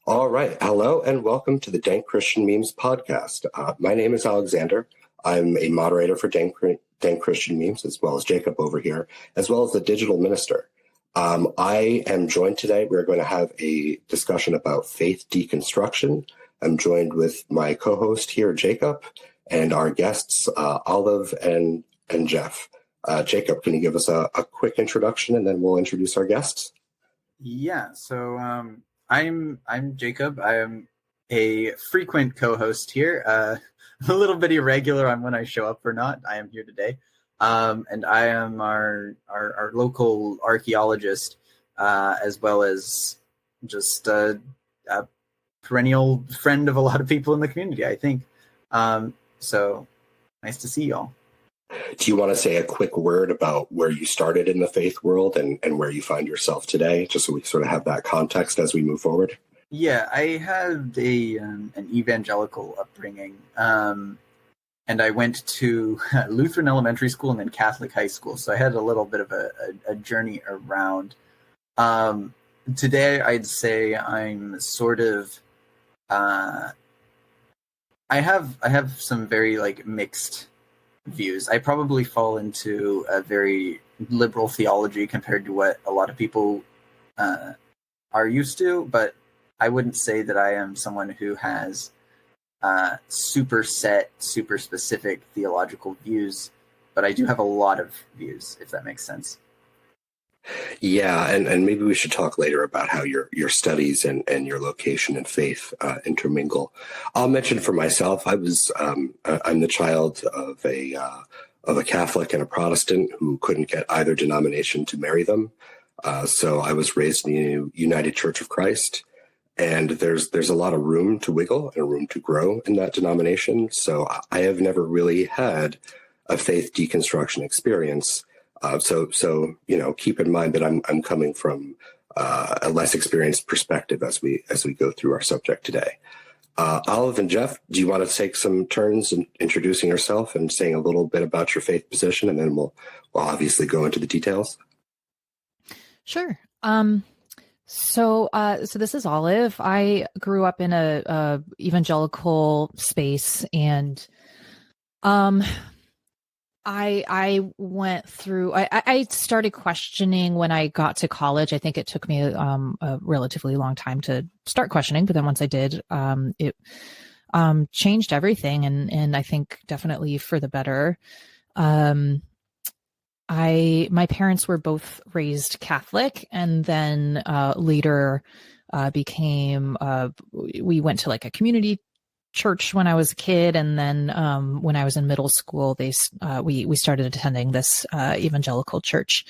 All right. Hello and welcome to the Dank Christian Memes podcast. My name is Alexander. I'm a moderator for Dank Christian Memes, as well as Jacob over here, as well as the digital minister. I am joined today. We're going to have a discussion about faith deconstruction. I'm joined with my co-host here, Jacob, and our guests, Olive and Jeff. Jacob, can you give us a quick introduction, and then we'll introduce our guests? Yeah. So I'm Jacob. I am a frequent co-host here. A little bit irregular on when I show up or not. I am here today. And I am our local archaeologist, as well as just a perennial friend of a lot of people in the community, I think. So nice to see y'all. Do you want to say a quick word about where you started in the faith world and where you find yourself today, just so we sort of have that context as we move forward? Yeah, I had an evangelical upbringing, and I went to Lutheran elementary school and then Catholic high school, so I had a little bit of a journey around. Today, I'd say I'm sort of I have some very mixed views. I probably fall into a very liberal theology compared to what a lot of people are used to, but I wouldn't say that I am someone who has super specific theological views, but I do have a lot of views, if that makes sense. Yeah, and maybe we should talk later about how your studies and your location and faith intermingle. I'll mention for myself, I'm the child of a Catholic and a Protestant who couldn't get either denomination to marry them. So I was raised in the United Church of Christ, and there's a lot of room to wiggle and room to grow in that denomination. So I have never really had a faith deconstruction experience. So keep in mind that I'm coming from a less experienced perspective as we go through our subject today. Olive and Jeff, do you want to take some turns in introducing yourself and saying a little bit about your faith position, and then we'll obviously go into the details? Sure. So this is Olive. I grew up in a evangelical space, and I went through, I started questioning when I got to college. I think it took me a relatively long time to start questioning, but then once I did, it changed everything, and I think definitely for the better. My parents were both raised Catholic, and then later we went to a community church when I was a kid, and then when I was in middle school, we started attending this evangelical church.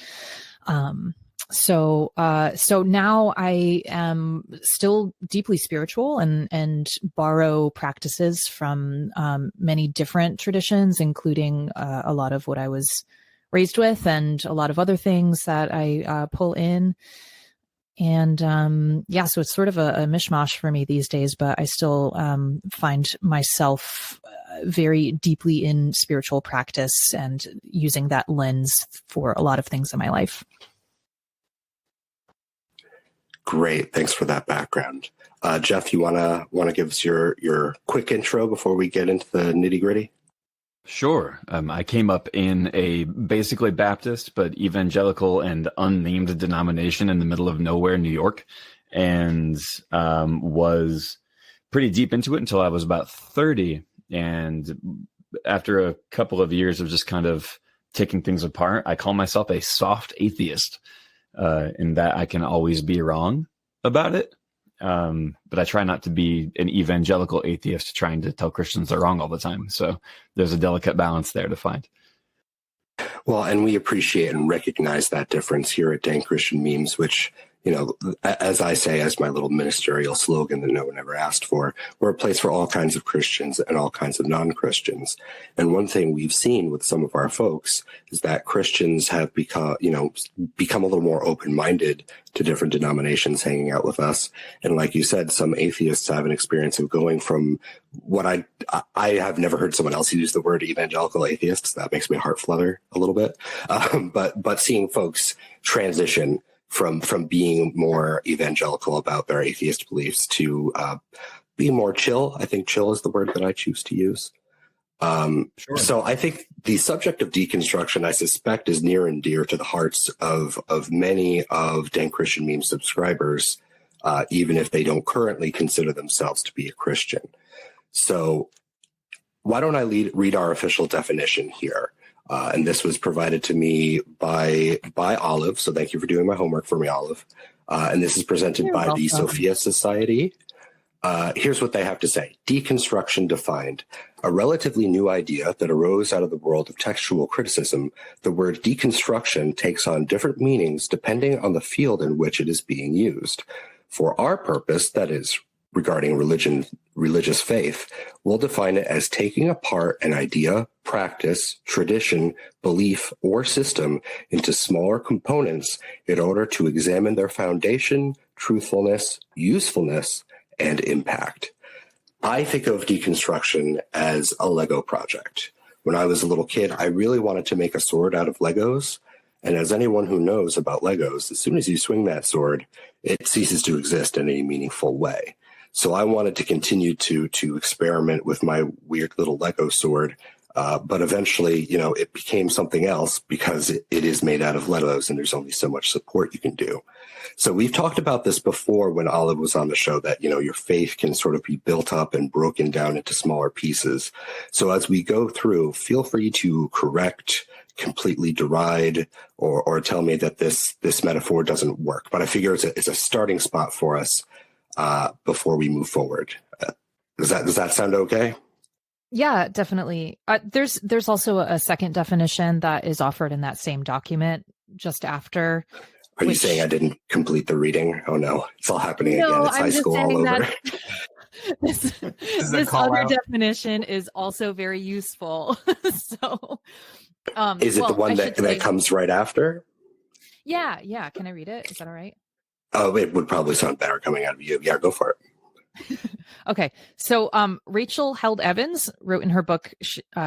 So now I am still deeply spiritual and borrow practices from many different traditions, including a lot of what I was raised with and a lot of other things that I pull in. And so it's sort of a mishmash for me these days, but I still find myself very deeply in spiritual practice and using that lens for a lot of things in my life. Great. Thanks for that background. Jeff, you want to give us your quick intro before we get into the nitty gritty? Sure. I came up in a basically Baptist, but evangelical and unnamed denomination in the middle of nowhere, New York, and was pretty deep into it until I was about 30. And after a couple of years of just kind of taking things apart, I call myself a soft atheist, in that I can always be wrong about it. But I try not to be an evangelical atheist trying to tell Christians they're wrong all the time. So there's a delicate balance there to find. Well, and we appreciate and recognize that difference here at Dank Christian Memes, which as I say, as my little ministerial slogan that no one ever asked for, we're a place for all kinds of Christians and all kinds of non-Christians. And one thing we've seen with some of our folks is that Christians have become a little more open-minded to different denominations hanging out with us. And like you said, some atheists have an experience of going from what I have never heard someone else use the word evangelical atheists. That makes my heart flutter a little bit. But seeing folks transition from being more evangelical about their atheist beliefs to be more chill. I think chill is the word that I choose to use. Sure. So I think the subject of deconstruction, I suspect, is near and dear to the hearts of many of Dank Christian Meme subscribers, even if they don't currently consider themselves to be a Christian. So why don't I read our official definition here? And this was provided to me by Olive. So thank you for doing my homework for me, Olive. And this is presented You're by welcome. the Sophia Society. Here's what they have to say. Deconstruction defined: a relatively new idea that arose out of the world of textual criticism. The word deconstruction takes on different meanings depending on the field in which it is being used. For our purpose, that is, regarding religious faith, we'll define it as taking apart an idea, practice, tradition, belief, or system into smaller components in order to examine their foundation, truthfulness, usefulness, and impact. I think of deconstruction as a Lego project. When I was a little kid, I really wanted to make a sword out of Legos. And as anyone who knows about Legos, as soon as you swing that sword, it ceases to exist in any meaningful way. So I wanted to continue to experiment with my weird little Lego sword. But eventually, it became something else because it is made out of Legos and there's only so much support you can do. So we've talked about this before when Olive was on the show, that, your faith can sort of be built up and broken down into smaller pieces. So as we go through, feel free to correct, completely deride, or tell me that this metaphor doesn't work. But I figure it's a starting spot for us before we move forward. Does that sound okay? Yeah, definitely. There's also a second definition that is offered in that same document just after. Are you saying I didn't complete the reading? Oh no, it's all happening again. It's high school all over. This other definition is also very useful. So, is it the one that comes right after? Yeah. Can I read it? Is that all right? Oh, it would probably sound better coming out of you. Yeah, go for it. Okay. So Rachel Held Evans wrote in her book,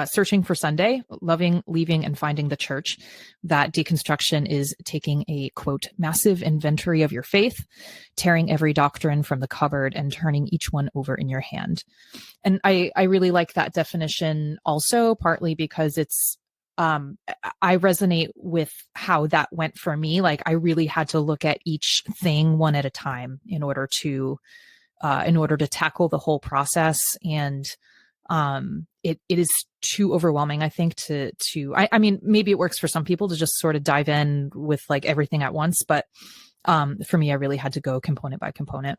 Searching for Sunday, Loving, Leaving, and Finding the Church, that deconstruction is taking a, quote, massive inventory of your faith, tearing every doctrine from the cupboard and turning each one over in your hand. And I really like that definition also, partly because it's, I resonate with how that went for me. Like, I really had to look at each thing one at a time in order to tackle the whole process. And it is too overwhelming, I think, I mean, maybe it works for some people to just sort of dive in with like everything at once. But for me, I really had to go component by component.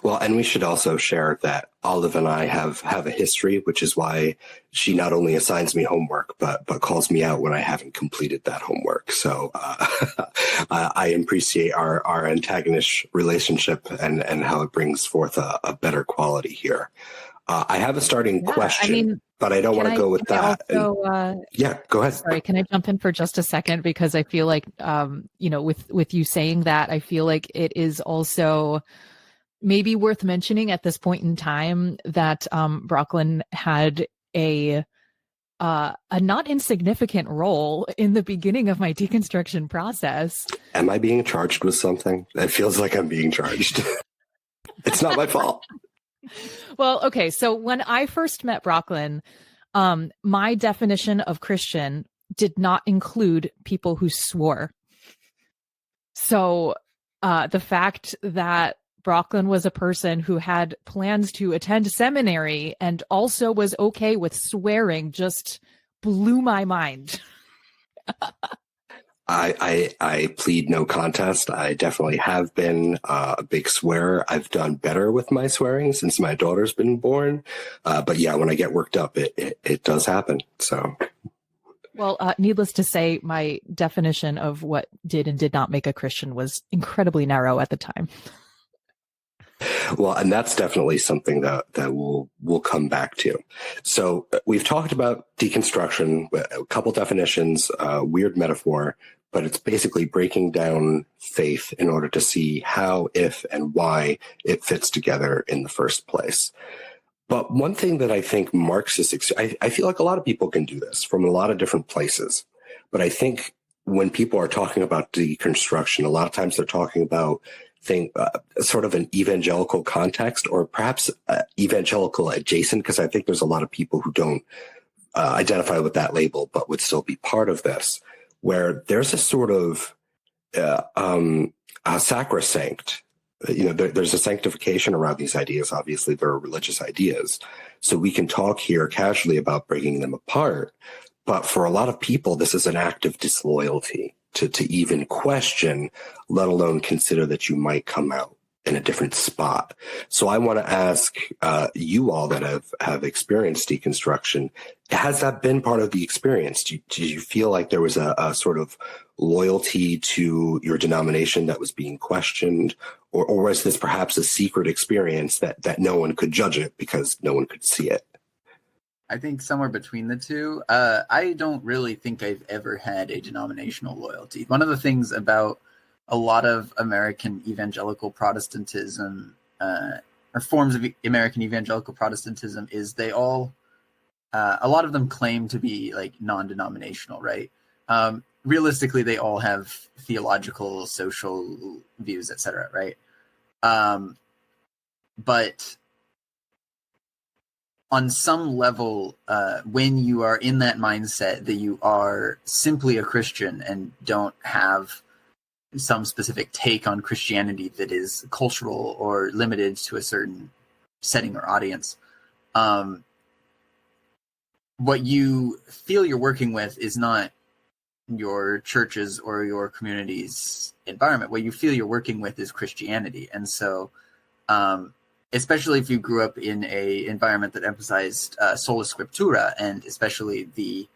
Well, and we should also share that Olive and I have a history, which is why she not only assigns me homework, but calls me out when I haven't completed that homework. So I appreciate our antagonist relationship and how it brings forth a better quality here. I have a starting question, but I don't want to go with that. Also, yeah, go ahead. Sorry, can I jump in for just a second? Because I feel like, with you saying that, I feel like it is also maybe worth mentioning at this point in time that Broclen had a not insignificant role in the beginning of my deconstruction process. Am I being charged with something? It feels like I'm being charged. It's not my fault. Well, okay. So when I first met Broclen, my definition of Christian did not include people who swore. So the fact that Broclen was a person who had plans to attend seminary and also was okay with swearing just blew my mind. I plead no contest. I definitely have been a big swearer. I've done better with my swearing since my daughter's been born. But yeah, when I get worked up, it does happen. So Well, needless to say, my definition of what did and did not make a Christian was incredibly narrow at the time. Well, and that's definitely something that we'll come back to. So we've talked about deconstruction, a couple definitions, weird metaphor, but it's basically breaking down faith in order to see how, if, and why it fits together in the first place. But one thing that I think Marxists, I feel like a lot of people can do this from a lot of different places. But I think when people are talking about deconstruction, a lot of times they're talking about sort of an evangelical context, or perhaps evangelical adjacent, because I think there's a lot of people who don't identify with that label, but would still be part of this, where there's a sort of a sacrosanct. There's a sanctification around these ideas. Obviously, there are religious ideas. So we can talk here casually about breaking them apart. But for a lot of people, this is an act of disloyalty to even question, let alone consider that you might come out in a different spot. So I want to ask you all that have experienced deconstruction, has that been part of the experience? Do you feel like there was a sort of loyalty to your denomination that was being questioned? Or was this perhaps a secret experience that no one could judge it because no one could see it? I think somewhere between the two. I don't really think I've ever had a denominational loyalty. One of the things about a lot of American evangelical Protestantism, or forms of American evangelical Protestantism, is they all, a lot of them claim to be like non-denominational, right? Realistically, they all have theological, social views, etc., right? But on some level, when you are in that mindset that you are simply a Christian and don't have some specific take on Christianity that is cultural or limited to a certain setting or audience, what you feel you're working with is not your church's or your community's environment. What you feel you're working with is Christianity. And so, especially if you grew up in a environment that emphasized sola scriptura, and especially the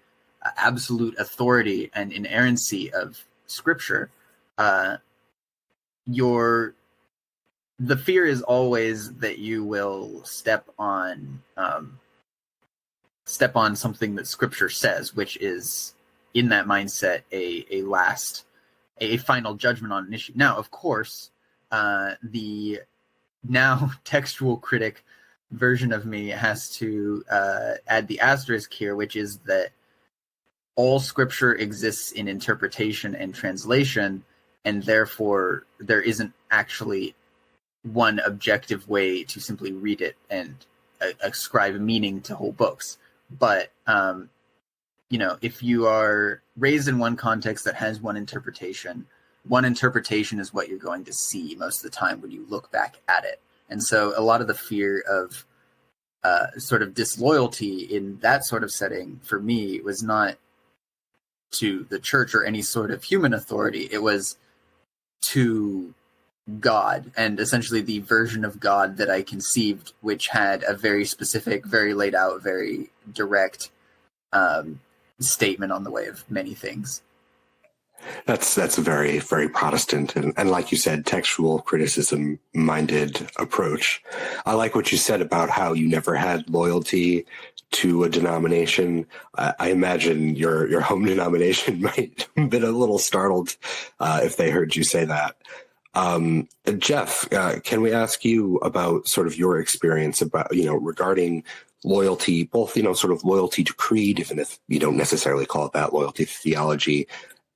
absolute authority and inerrancy of Scripture, the fear is always that you will step on something that Scripture says, which is, in that mindset, a final judgment on an issue. Now, of course, the now textual critic version of me has to add the asterisk here, which is that all Scripture exists in interpretation and translation, and therefore there isn't actually one objective way to simply read it and ascribe meaning to whole books. But if you are raised in one context that has one interpretation is what you're going to see most of the time when you look back at it. And so a lot of the fear of sort of disloyalty in that sort of setting for me was not to the church or any sort of human authority. It was to God, and essentially the version of God that I conceived, which had a very specific, very laid out, very direct statement on the way of many things. That's a very, very Protestant and like you said, textual criticism minded approach. I like what you said about how you never had loyalty to a denomination. I imagine your home denomination might have been a little startled if they heard you say that. Jeff, can we ask you about sort of your experience about, regarding loyalty, both, sort of loyalty to creed, even if you don't necessarily call it that, loyalty to theology,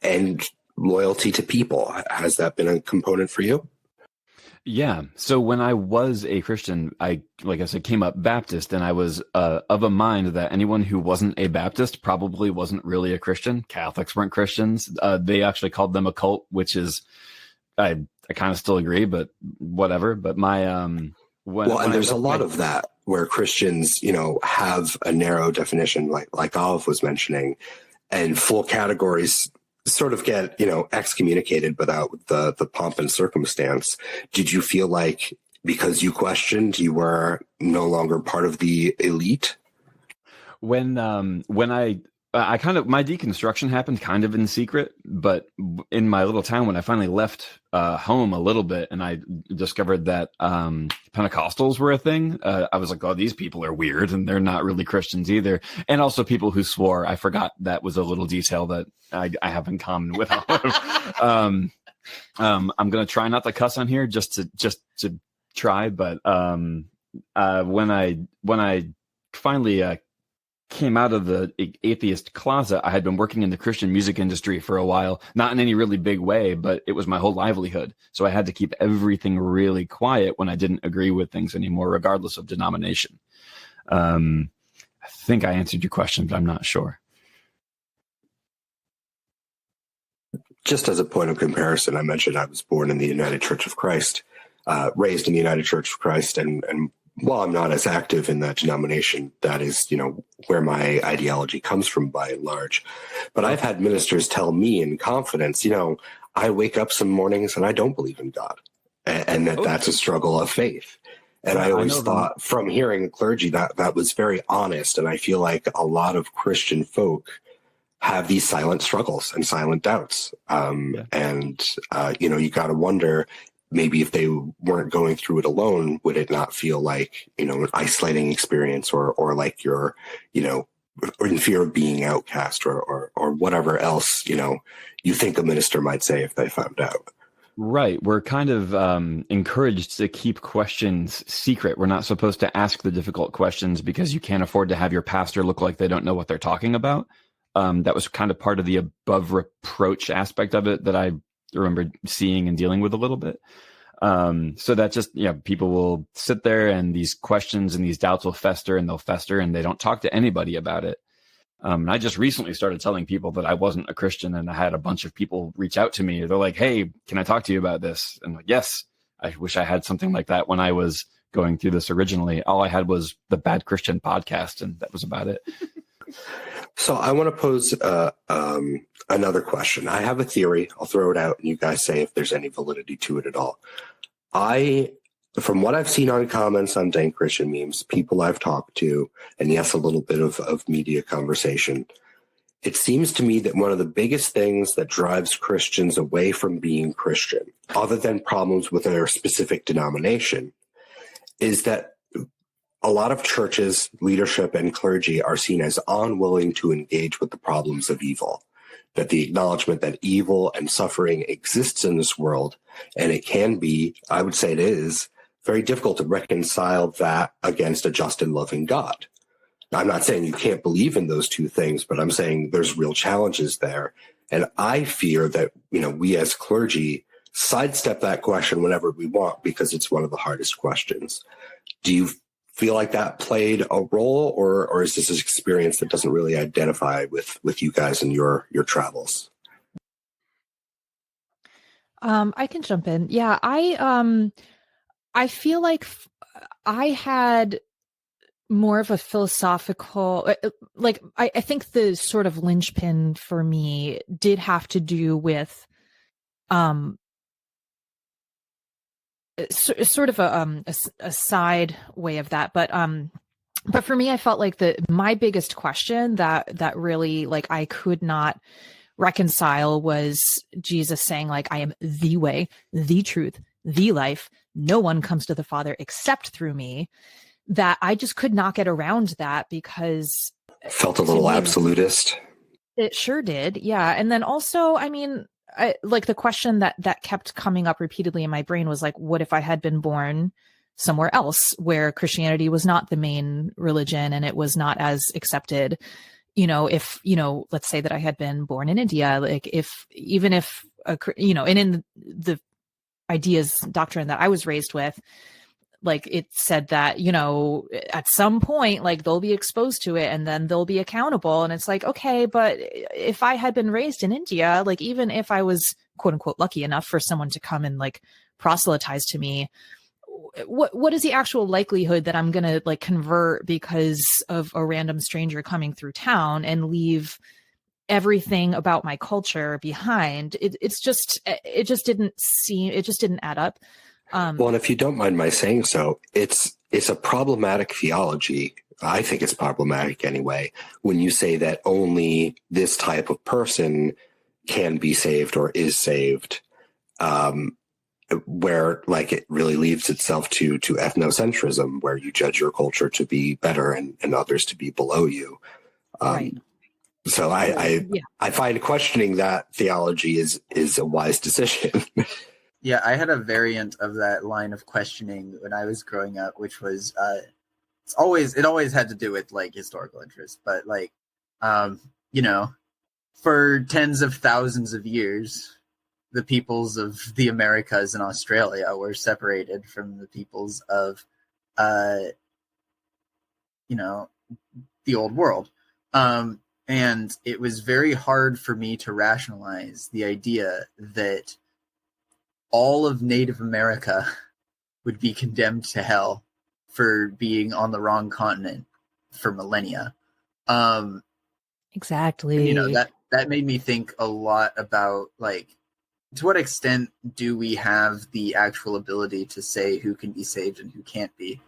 and loyalty to people. Has that been a component for you? Yeah. So when I was a Christian, like I said, came up Baptist, and I was of a mind that anyone who wasn't a Baptist probably wasn't really a Christian. Catholics weren't Christians. They actually called them a cult, which is, I kind of still agree, but whatever. But my and there's a lot of that where Christians, have a narrow definition, like Olive was mentioning, and full categories sort of get, excommunicated without the pomp and circumstance. Did you feel like because you questioned, you were no longer part of the elite? When I my deconstruction happened kind of in secret, but in my little town, when I finally left home a little bit and I discovered that Pentecostals were a thing, I was like, oh, these people are weird and they're not really Christians either. And also people who swore. I forgot that was a little detail that I have in common with all of them. I'm going to try not to cuss on here just to try. But when I finally came out of the atheist closet, I had been working in the Christian music industry for a while, not in any really big way, but it was my whole livelihood. So I had to keep everything really quiet when I didn't agree with things anymore, regardless of denomination. I think I answered your question, but I'm not sure. Just as a point of comparison, I mentioned I was born in the United Church of Christ, raised in the United Church of Christ, and while I'm not as active in that denomination, that is, where my ideology comes from by and large. But I've had ministers tell me in confidence, I wake up some mornings and I don't believe in God, and that's a struggle of faith. And I always thought from hearing clergy that was very honest. And I feel like a lot of Christian folk have these silent struggles and silent doubts. And you got to wonder, maybe if they weren't going through it alone, would it not feel like, an isolating experience or like you're, or in fear of being outcast or whatever else, you think a minister might say if they found out. Right. We're kind of encouraged to keep questions secret. We're not supposed to ask the difficult questions because you can't afford to have your pastor look like they don't know what they're talking about. That was kind of part of the above reproach aspect of it that I remember seeing and dealing with a little bit. So that just, people will sit there and these questions and these doubts will fester and they'll fester and they don't talk to anybody about it. And I just recently started telling people that I wasn't a Christian, and I had a bunch of people reach out to me. They're like, hey, can I talk to you about this? And I'm like, yes, I wish I had something like that when I was going through this originally. All I had was the Bad Christian podcast, and that was about it. So I want to pose another question. I have a theory. I'll throw it out and you guys say if there's any validity to it at all. From what I've seen on comments on Dank Christian memes, people I've talked to, and yes, a little bit of media conversation, it seems to me that one of the biggest things that drives Christians away from being Christian, other than problems with their specific denomination, is that a lot of churches, leadership, and clergy are seen as unwilling to engage with the problems of evil, that the acknowledgement that evil and suffering exists in this world, and it can be, I would say it is, very difficult to reconcile that against a just and loving God. Now, I'm not saying you can't believe in those two things, but I'm saying there's real challenges there. And I fear that, we as clergy sidestep that question whenever we want because it's one of the hardest questions. Do you feel like that played a role, or is this an experience that doesn't really identify with you guys and your travels? I can jump in. Yeah, I feel like I had more of a philosophical, I think the sort of linchpin for me did have to do with sort of a side way of that, but for me, I felt like my biggest question that really I could not reconcile was Jesus saying I am the way, the truth, the life. No one comes to the Father except through me. That I just could not get around that because felt a little absolutist. It sure did, yeah. And then also, the question that kept coming up repeatedly in my brain was what if I had been born somewhere else where Christianity was not the main religion and it was not as accepted? If, let's say that I had been born in India, and in the ideas, doctrine that I was raised with, it said that, at some point, they'll be exposed to it and then they'll be accountable. And it's okay, but if I had been raised in India, even if I was quote unquote lucky enough for someone to come and proselytize to me, what is the actual likelihood that I'm going to convert because of a random stranger coming through town and leave everything about my culture behind? It just didn't add up. Well, and if you don't mind my saying so, it's a problematic theology I think it's problematic anyway, when you say that only this type of person can be saved or is saved, where like it really leaves itself to ethnocentrism, where you judge your culture to be better and others to be below you. Right. So I find questioning that theology is a wise decision. Yeah, I had a variant of that line of questioning when I was growing up, which was it always had to do with like historical interest, but like for tens of thousands of years, the peoples of the Americas and Australia were separated from the peoples of the old world. And it was very hard for me to rationalize the idea that all of Native America would be condemned to hell for being on the wrong continent for millennia. Exactly. That made me think a lot about like, to what extent do we have the actual ability to say who can be saved and who can't be?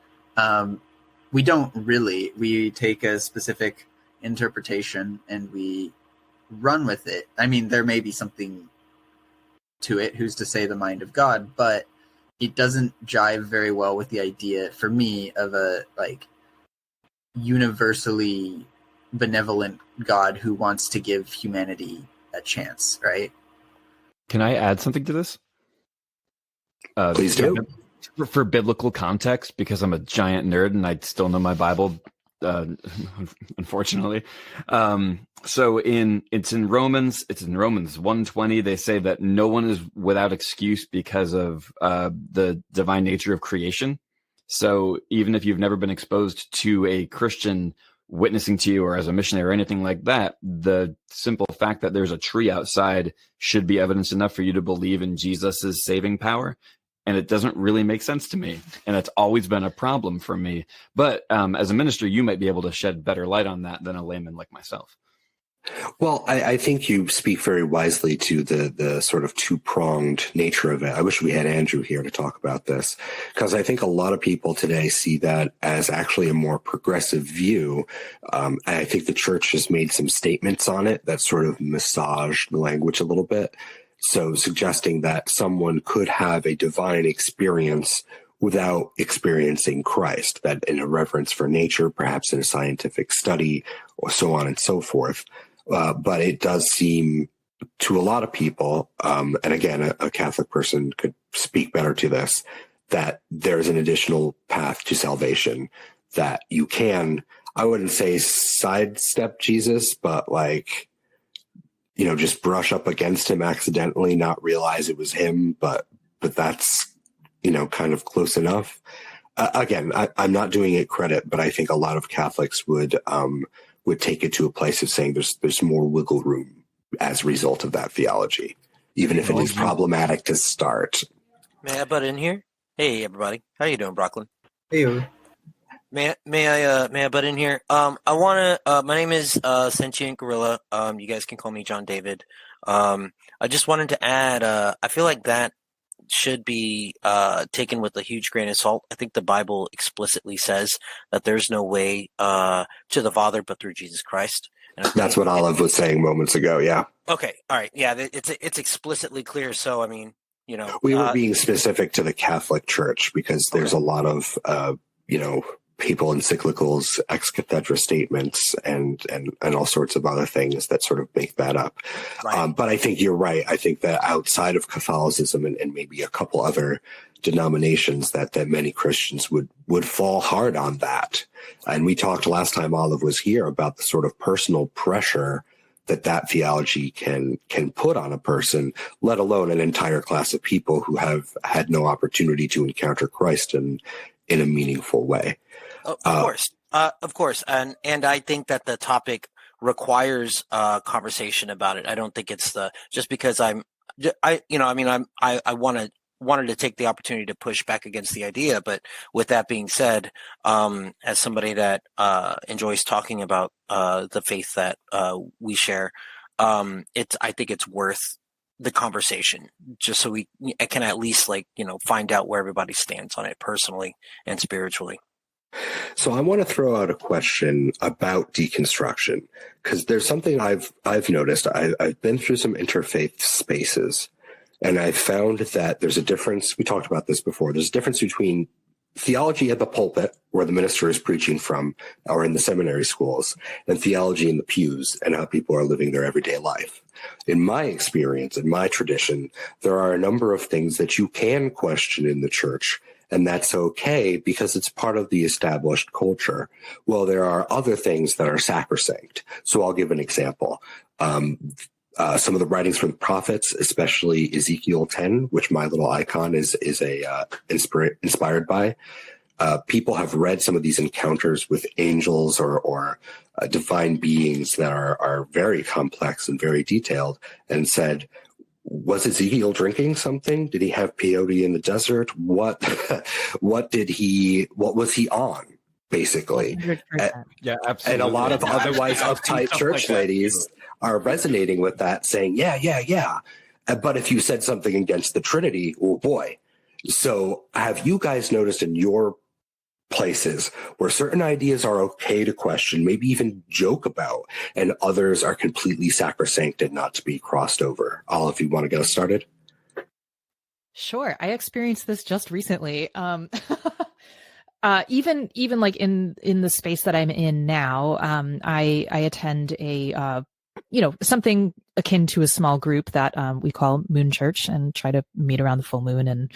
We don't really. We take a specific interpretation and we run with it. I mean, there may be something to it, who's to say the mind of God, but it doesn't jive very well with the idea for me of a like universally benevolent God who wants to give humanity a chance, right? Can I add something to this? Please do. For biblical context, because I'm a giant nerd and I still know my Bible, unfortunately. So it's in Romans 1:20. They say that no one is without excuse because of the divine nature of creation. So even if you've never been exposed to a Christian witnessing to you or as a missionary or anything like that, the simple fact that there's a tree outside should be evidence enough for you to believe in Jesus's saving power. And it doesn't really make sense to me. And it's always been a problem for me. But as a minister, you might be able to shed better light on that than a layman like myself. Well, I think you speak very wisely to the sort of two-pronged nature of it. I wish we had Andrew here to talk about this, because I think a lot of people today see that as actually a more progressive view. I think the church has made some statements on it that sort of massage the language a little bit. So suggesting that someone could have a divine experience without experiencing Christ, that in a reverence for nature, perhaps in a scientific study, or so on and so forth. But it does seem to a lot of people, and again, a Catholic person could speak better to this, that there's an additional path to salvation, that you can, I wouldn't say sidestep Jesus, but like, just brush up against him accidentally, not realize it was him, but that's, kind of close enough. Again, I'm not doing it credit, but I think a lot of Catholics would take it to a place of saying there's more wiggle room as a result of that theology, even if it is problematic to start. May I butt in here? Hey, everybody. How you doing, Broclen? Hey. May I butt in here? I want to. My name is Sentient Gorilla. You guys can call me John David. I just wanted to add. I feel like that should be taken with a huge grain of salt. I think the Bible explicitly says that there's no way to the Father but through Jesus Christ. And that's what Olive was saying moments ago. Yeah. Okay. All right. Yeah. It's explicitly clear. So I mean, we were being specific to the Catholic Church because there's a lot of papal encyclicals, ex cathedra statements, and all sorts of other things that sort of make that up. Right. But I think you're right. I think that outside of Catholicism and maybe a couple other denominations, that many Christians would fall hard on that. And we talked last time Olive was here about the sort of personal pressure that theology can put on a person, let alone an entire class of people who have had no opportunity to encounter Christ in a meaningful way. Of course, and I think that the topic requires conversation about it. I don't think it's just because I wanted to take the opportunity to push back against the idea. But with that being said, as somebody that enjoys talking about the faith that we share, I think it's worth the conversation, just so I can at least find out where everybody stands on it personally and spiritually. So I want to throw out a question about deconstruction, because there's something I've noticed. I've been through some interfaith spaces, and I found that there's a difference. We talked about this before. There's a difference between theology at the pulpit, where the minister is preaching from, or in the seminary schools, and theology in the pews and how people are living their everyday life. In my experience, in my tradition, there are a number of things that you can question in the church, and that's okay because it's part of the established culture. Well, there are other things that are sacrosanct. So I'll give an example. Some of the writings from the prophets, especially Ezekiel 10, which my little icon is inspired by. People have read some of these encounters with angels or divine beings that are very complex and very detailed, and said, was Ezekiel drinking something? Did he have peyote in the desert? What was he on, basically? 100%. Yeah, absolutely. And a lot of otherwise uptight church ladies are resonating with that, saying, yeah. But if you said something against the Trinity, oh boy. So have you guys noticed in your places where certain ideas are okay to question, maybe even joke about, and others are completely sacrosanct and not to be crossed over? Olive, you want to get us started? Sure. I experienced this just recently. Even like in the space that I'm in now, I attend a something akin to a small group that we call Moon Church, and try to meet around the full moon, and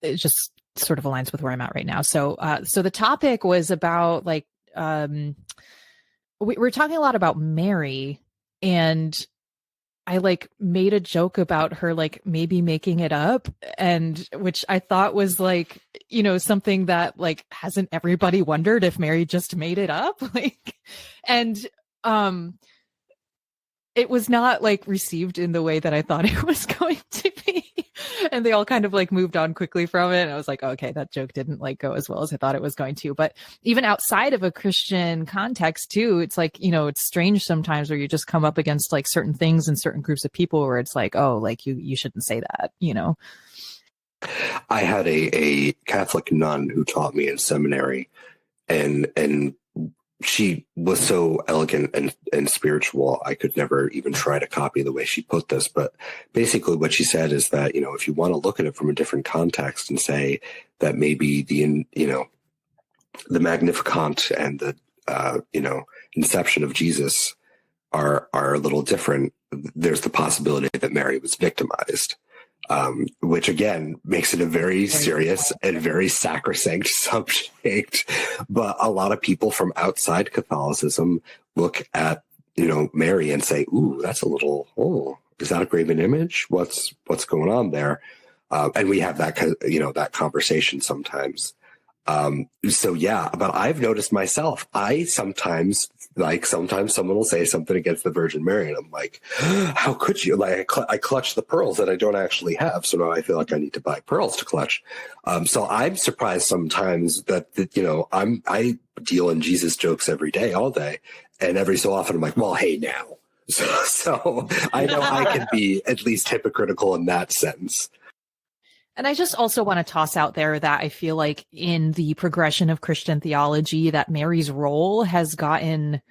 it just sort of aligns with where I'm at right now. So the topic was about like we're talking a lot about Mary, and I like made a joke about her like maybe making it up, and which I thought was like, something that like hasn't everybody wondered if Mary just made it up? Like, and it was not like received in the way that I thought it was going to be. And they all kind of like moved on quickly from it. And I was like, okay, that joke didn't like go as well as I thought it was going to. But even outside of a Christian context too, it's like, it's strange sometimes where you just come up against like certain things in certain groups of people where it's like, oh, like you shouldn't say that, I had a Catholic nun who taught me in seminary, and she was so elegant and spiritual, I could never even try to copy the way she put this. But basically what she said is that, if you want to look at it from a different context and say that maybe the Magnificat and the, inception of Jesus are a little different, there's the possibility that Mary was victimized. Which again makes it a very serious and very sacrosanct subject. But a lot of people from outside Catholicism look at, Mary and say, ooh, that's is that a graven image? What's going on there? And we have that, that conversation sometimes. So yeah, but I've noticed myself, sometimes someone will say something against the Virgin Mary, and I'm like, how could you? Like, I clutch the pearls that I don't actually have. So now I feel like I need to buy pearls to clutch. So I'm surprised sometimes that I deal in Jesus jokes every day, all day. And every so often I'm like, well, hey now. So I know I can be at least hypocritical in that sense. And I just also want to toss out there that I feel like in the progression of Christian theology, that Mary's role has gotten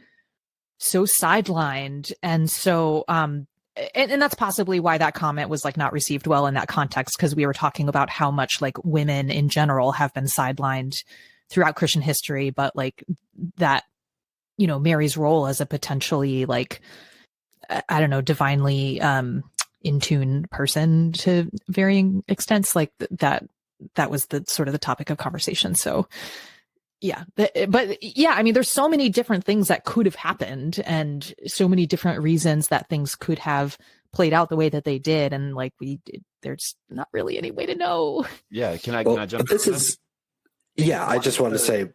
so sidelined. And so, and that's possibly why that comment was like not received well in that context, because we were talking about how much like women in general have been sidelined throughout Christian history, but like that, Mary's role as a potentially like, I don't know, divinely, in tune person to varying extents, like that was the sort of the topic of conversation. So yeah, but yeah, I mean, there's so many different things that could have happened, and so many different reasons that things could have played out the way that they did, and like there's not really any way to know. Yeah, can I jump? I just want to say,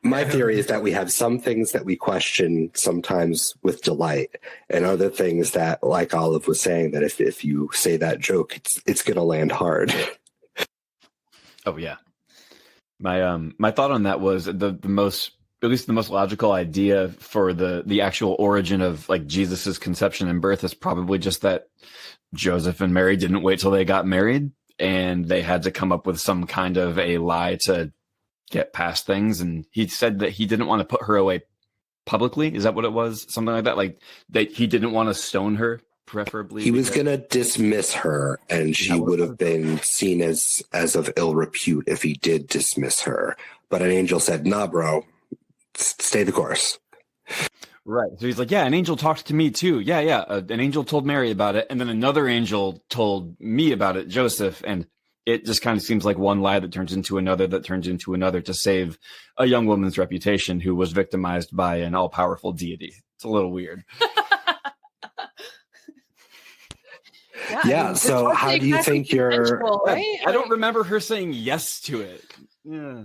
my theory is that we have some things that we question sometimes with delight, and other things that, like Olive was saying, that if you say that joke, it's going to land hard. Oh yeah. My thought on that was the most logical idea for the actual origin of like Jesus's conception and birth is probably just that Joseph and Mary didn't wait till they got married. and they had to come up with some kind of a lie to get past things. And he said that he didn't want to put her away publicly. Is that what it was? Something like that? Like that he didn't want to stone her, preferably. He was going to dismiss her, and she would have been seen as of ill repute if he did dismiss her. But an angel said, nah, bro, stay the course. Right. So he's like, yeah, an angel talked to me too. Yeah. An angel told Mary about it. And then another angel told me about it, Joseph. And it just kind of seems like one lie that turns into another to save a young woman's reputation who was victimized by an all-powerful deity. It's a little weird. Yeah. So how do you think you're... Right? I don't remember her saying yes to it. Yeah.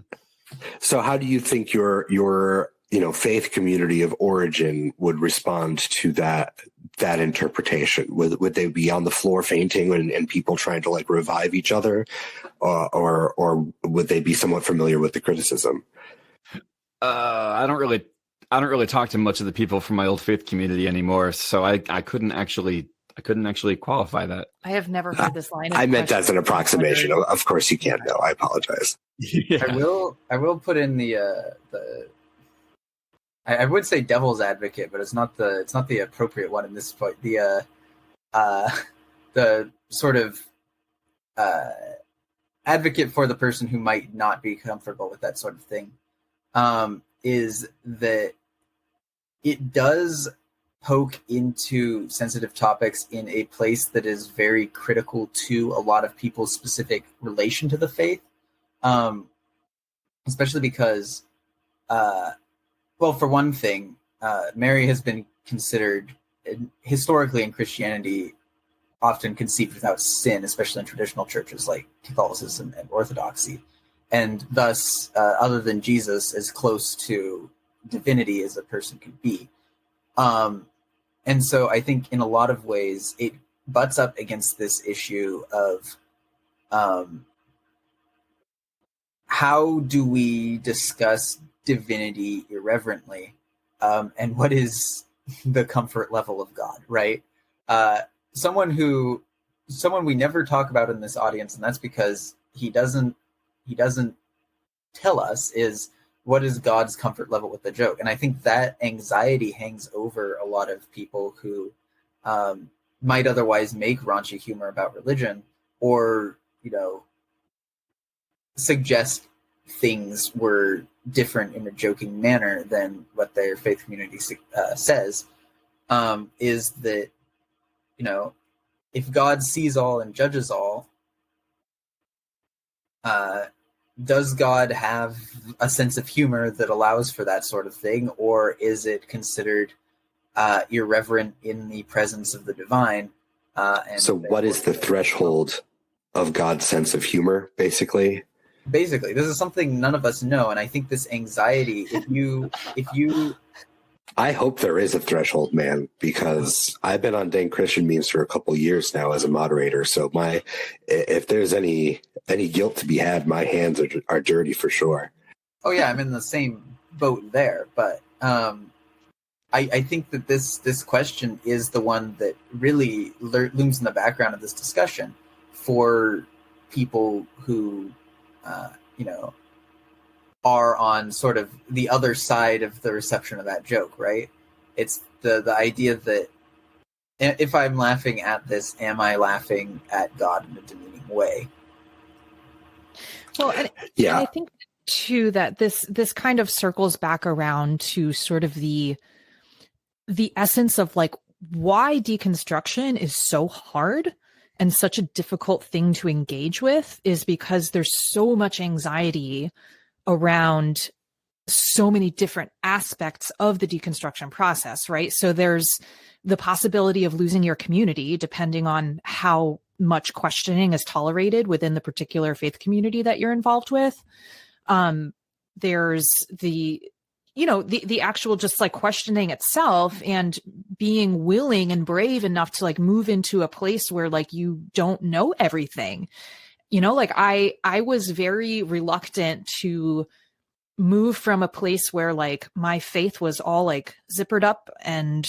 So how do you think your faith community of origin would respond to that interpretation? Would they be on the floor fainting and people trying to like revive each other, or would they be somewhat familiar with the criticism? I don't really talk to much of the people from my old faith community anymore, so I couldn't actually qualify that. I have never heard this line. I meant as an approximation. Of course you can't know. I apologize. Yeah. I will put in I would say devil's advocate, but it's not the appropriate one in this point. The sort of advocate for the person who might not be comfortable with that sort of thing, is that it does poke into sensitive topics in a place that is very critical to a lot of people's specific relation to the faith, especially because, well, for one thing, Mary has been considered historically in Christianity often conceived without sin, especially in traditional churches like Catholicism and Orthodoxy, and thus, other than Jesus, as close to divinity as a person could be. And so I think in a lot of ways it butts up against this issue of how do we discuss divinity irreverently, and what is the comfort level of God, right? Someone we never talk about in this audience, and that's because he doesn't tell us, is what is God's comfort level with the joke. And I think that anxiety hangs over a lot of people who might otherwise make raunchy humor about religion, or suggest things were different in a joking manner than what their faith community says, is that if God sees all and judges all, does God have a sense of humor that allows for that sort of thing, or is it considered irreverent in the presence of the divine? So what is the threshold of God's sense of humor, basically? Basically, this is something none of us know, and I think this anxiety, if you I hope there is a threshold, man, because I've been on Dank Christian memes for a couple years now as a moderator. So if there's any guilt to be had, my hands are dirty for sure. Oh yeah, I'm in the same boat there, but I think that this question is the one that really looms in the background of this discussion for people who are on sort of the other side of the reception of that joke, right? It's the idea that if I'm laughing at this, am I laughing at God in a demeaning way? Well, and I think too that this kind of circles back around to sort of the essence of like why deconstruction is so hard and such a difficult thing to engage with, is because there's so much anxiety around so many different aspects of the deconstruction process, right? So there's the possibility of losing your community depending on how much questioning is tolerated within the particular faith community that you're involved with. There's the actual just like questioning itself and being willing and brave enough to like move into a place where like you don't know everything. Like I was very reluctant to move from a place where like my faith was all like zippered up and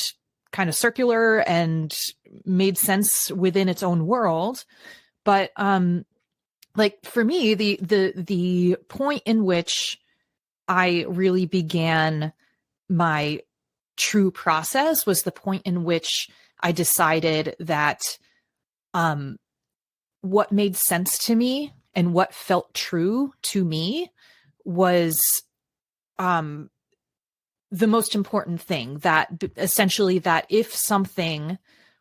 kind of circular and made sense within its own world. But like for me, the point in which I really began my true process was the point in which I decided that what made sense to me and what felt true to me was the most important thing. That essentially, that if something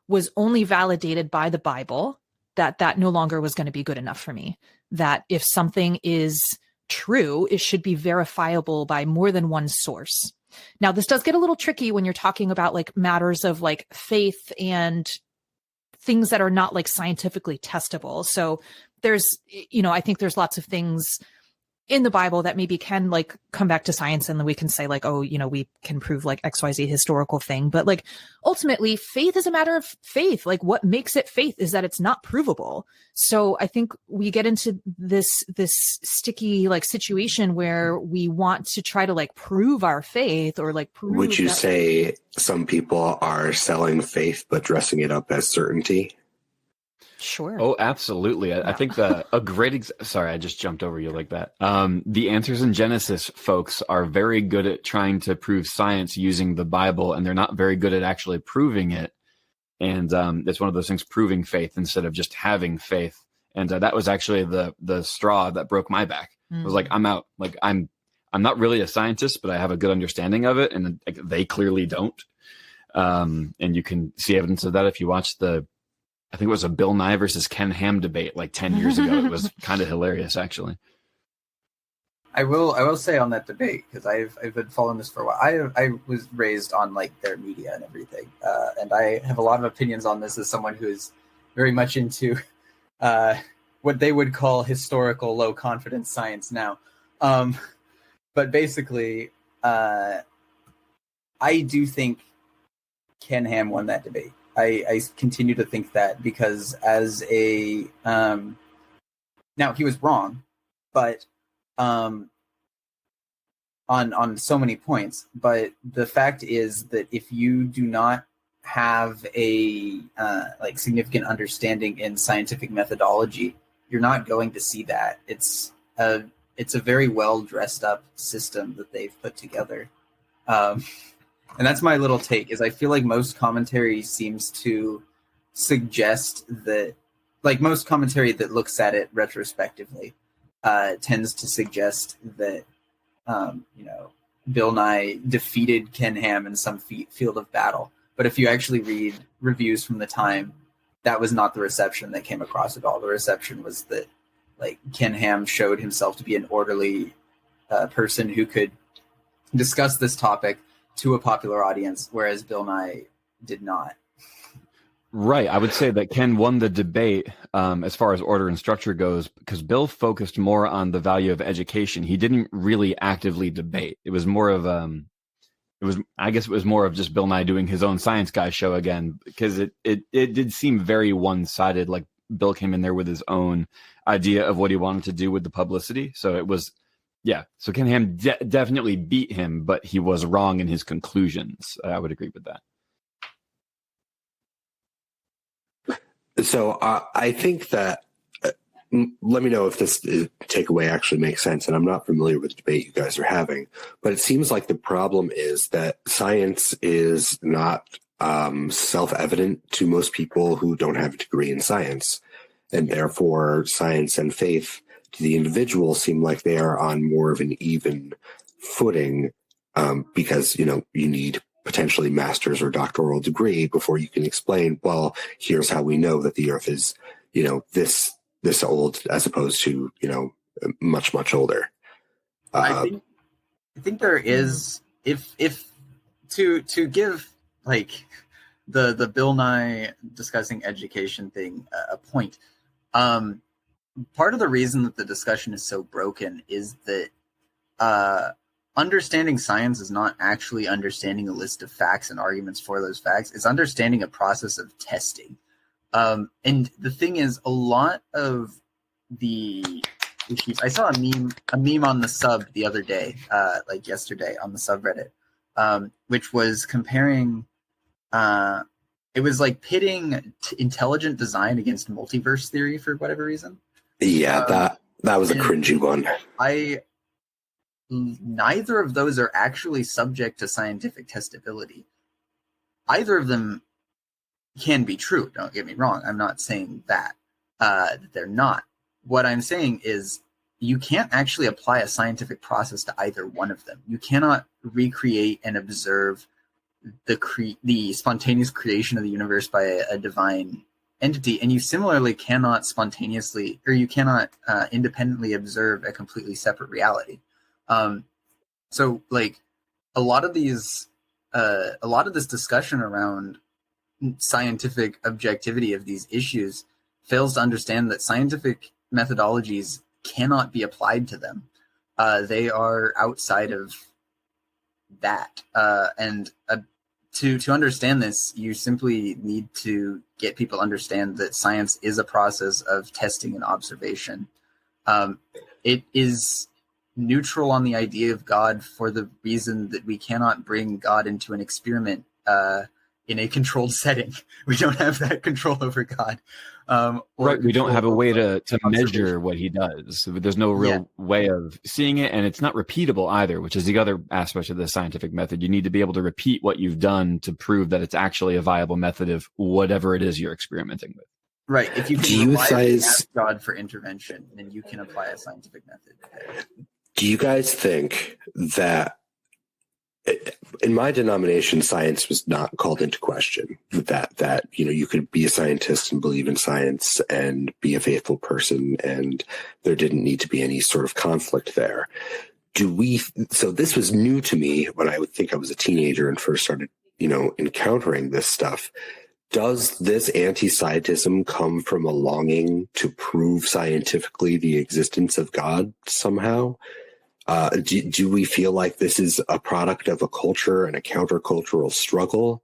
was only validated by the Bible, that no longer was going to be good enough for me. That if something is true, it should be verifiable by more than one source. Now, this does get a little tricky when you're talking about like matters of like faith and things that are not like scientifically testable. So there's, I think there's lots of things in the Bible that maybe can like come back to science, and then we can say like, oh, we can prove like XYZ historical thing. But like ultimately faith is a matter of faith. Like what makes it faith is that it's not provable. So I think we get into this sticky like situation where we want to try to like prove our faith or like prove. Would you say some people are selling faith but dressing it up as certainty? Sure. Oh, absolutely. I think a great sorry, I just jumped over you like that. The Answers in Genesis folks are very good at trying to prove science using the Bible, and they're not very good at actually proving it. And it's one of those things, proving faith instead of just having faith. And that was actually the straw that broke my back. I was like, I'm out. Like I'm not really a scientist, but I have a good understanding of it, and like, they clearly don't. And you can see evidence of that if you watch I think it was a Bill Nye versus Ken Ham debate like 10 years ago. It was kind of hilarious, actually. I will say on that debate, because I've been following this for a while. I was raised on like their media and everything, and I have a lot of opinions on this as someone who is very much into what they would call historical low confidence science now. But basically, I do think Ken Ham won that debate. I continue to think that, because as a now he was wrong, but on so many points. But the fact is that if you do not have a like significant understanding in scientific methodology, you're not going to see that. It's a very well dressed up system that they've put together. And that's my little take, is I feel like most commentary seems to suggest that, like most commentary that looks at it retrospectively tends to suggest that, Bill Nye defeated Ken Ham in some field of battle. But if you actually read reviews from the time, that was not the reception that came across at all. The reception was that like Ken Ham showed himself to be an orderly person who could discuss this topic to a popular audience, whereas Bill Nye did not. Right. I would say that Ken won the debate as far as order and structure goes, because Bill focused more on the value of education. He didn't really actively debate. It was more of I guess it was more of just Bill Nye doing his own Science Guy show again, because it did seem very one-sided. Like Bill came in there with his own idea of what he wanted to do with the publicity. So it was, yeah. So Ken Ham definitely beat him, but he was wrong in his conclusions. I would agree with that. So I think that, let me know if this takeaway actually makes sense. And I'm not familiar with the debate you guys are having, but it seems like the problem is that science is not self-evident to most people who don't have a degree in science. And therefore, science and faith to the individual seem like they are on more of an even footing because, you need potentially master's or doctoral degree before you can explain, well, here's how we know that the earth is, this old as opposed to, much, much older. I think there is, if to give like the Bill Nye discussing education thing a point, part of the reason that the discussion is so broken is that understanding science is not actually understanding a list of facts and arguments for those facts. It's understanding a process of testing. And the thing is, a lot of the issues, I saw a meme on the sub the other day, like yesterday on the subreddit, which was comparing, it was like pitting intelligent design against multiverse theory for whatever reason. Yeah, that was a and cringy one. Neither of those are actually subject to scientific testability. Either of them can be true. Don't get me wrong. I'm not saying that they're not. What I'm saying is you can't actually apply a scientific process to either one of them. You cannot recreate and observe the spontaneous creation of the universe by a divine entity, and you similarly cannot spontaneously, or you cannot independently observe a completely separate reality. So like a lot of this discussion around scientific objectivity of these issues fails to understand that scientific methodologies cannot be applied to them. They are outside of that. To understand this, you simply need to get people to understand that science is a process of testing and observation. It is neutral on the idea of God for the reason that we cannot bring God into an experiment in a controlled setting. We don't have that control over God. Right. We don't have a way to measure what he does. There's no real way of seeing it, and it's not repeatable either, which is the other aspect of the scientific method. You need to be able to repeat what you've done to prove that it's actually a viable method of whatever it is you're experimenting with. Right. If you can reliably ask God for intervention, then you can apply a scientific method. Do you guys think that in my denomination, science was not called into question? That you could be a scientist and believe in science and be a faithful person, and there didn't need to be any sort of conflict there. So this was new to me when I would think I was a teenager and first started, encountering this stuff. Does this anti-scientism come from a longing to prove scientifically the existence of God somehow? Do we feel like this is a product of a culture and a countercultural struggle?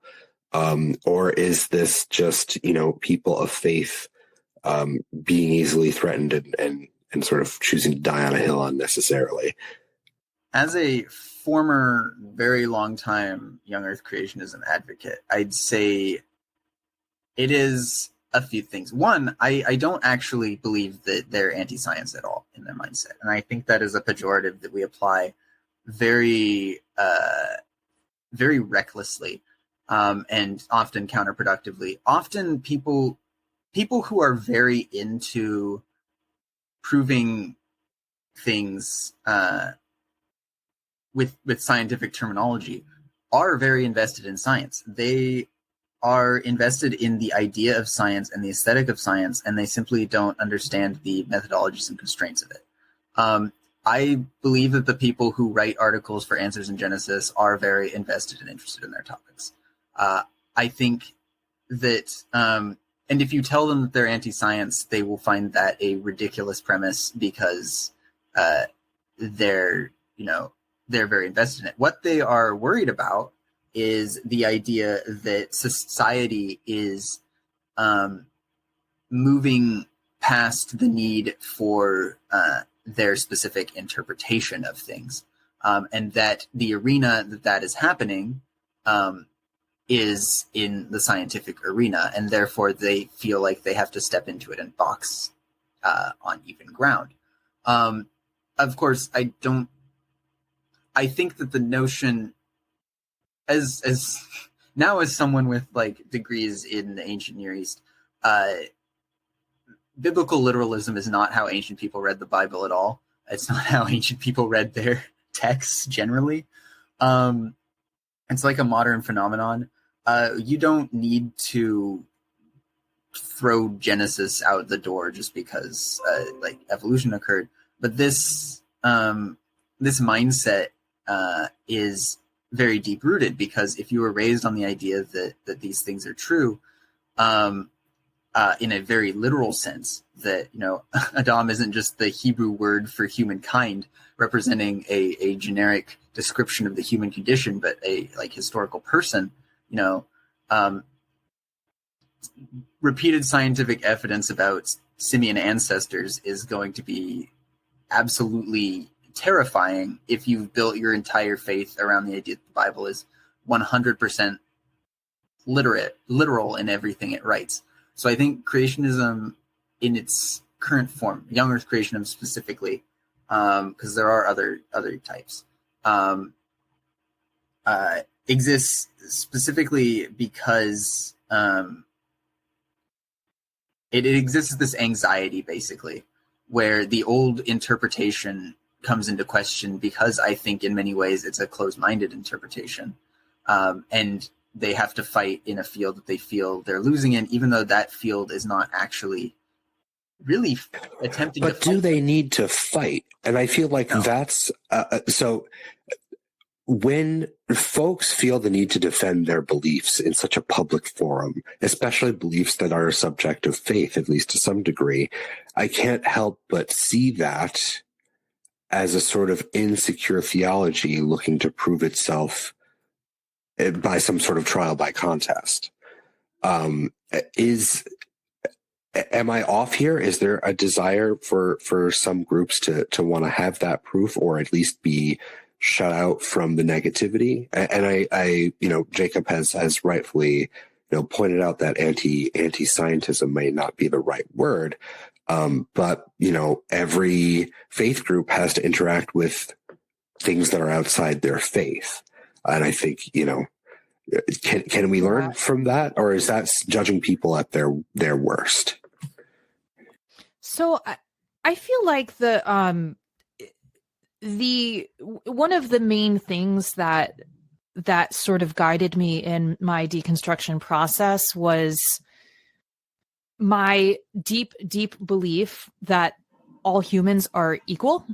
Or is this just, people of faith being easily threatened and sort of choosing to die on a hill unnecessarily? As a former, very long time young earth creationism advocate, I'd say it is a few things. One, I don't actually believe that they're anti-science at all in their mindset. And I think that is a pejorative that we apply very, very recklessly and often counterproductively. Often people who are very into proving things with scientific terminology are very invested in science. They are invested in the idea of science and the aesthetic of science, and they simply don't understand the methodologies and constraints of it. I believe that the people who write articles for Answers in Genesis are very invested and interested in their topics. I think that, and if you tell them that they're anti-science, they will find that a ridiculous premise because they're very invested in it. What they are worried about is the idea that society is moving past the need for their specific interpretation of things, and that the arena that is happening is in the scientific arena, and therefore they feel like they have to step into it and box on even ground. Of course, I think that the notion, as now as someone with like degrees in the ancient Near East, biblical literalism is not how ancient people read the Bible at all. It's not how ancient people read their texts generally. It's like a modern phenomenon. You don't need to throw Genesis out the door just because like evolution occurred. But this mindset is very deep rooted, because if you were raised on the idea that these things are true, in a very literal sense, that Adam isn't just the Hebrew word for humankind representing a generic description of the human condition, but a like historical person, repeated scientific evidence about simian ancestors is going to be absolutely terrifying if you've built your entire faith around the idea that the Bible is 100% literal in everything it writes. So I think creationism in its current form, young Earth creationism specifically, because there are other types, exists specifically because it exists as this anxiety, basically, where the old interpretation comes into question, because I think in many ways it's a closed-minded interpretation, and they have to fight in a field that they feel they're losing in, even though that field is not actually really attempting to fight. But do they need to fight? And I feel like that's so. When folks feel the need to defend their beliefs in such a public forum, especially beliefs that are a subject of faith, at least to some degree, I can't help but see that as a sort of insecure theology looking to prove itself by some sort of trial by contest. Am I off here? Is there a desire for some groups to want to have that proof, or at least be shut out from the negativity? And I Jacob has rightfully, pointed out that anti-scientism may not be the right word. But every faith group has to interact with things that are outside their faith. And I think, can we learn from that, or is that judging people at their worst? So I feel like the one of the main things that sort of guided me in my deconstruction process was my deep belief that all humans are equal,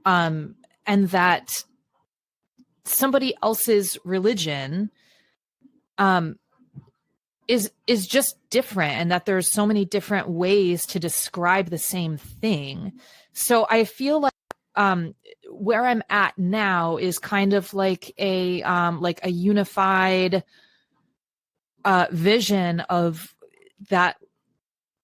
and that somebody else's religion is just different, and that there's so many different ways to describe the same thing. So I feel like where I'm at now is kind of like a unified vision of that,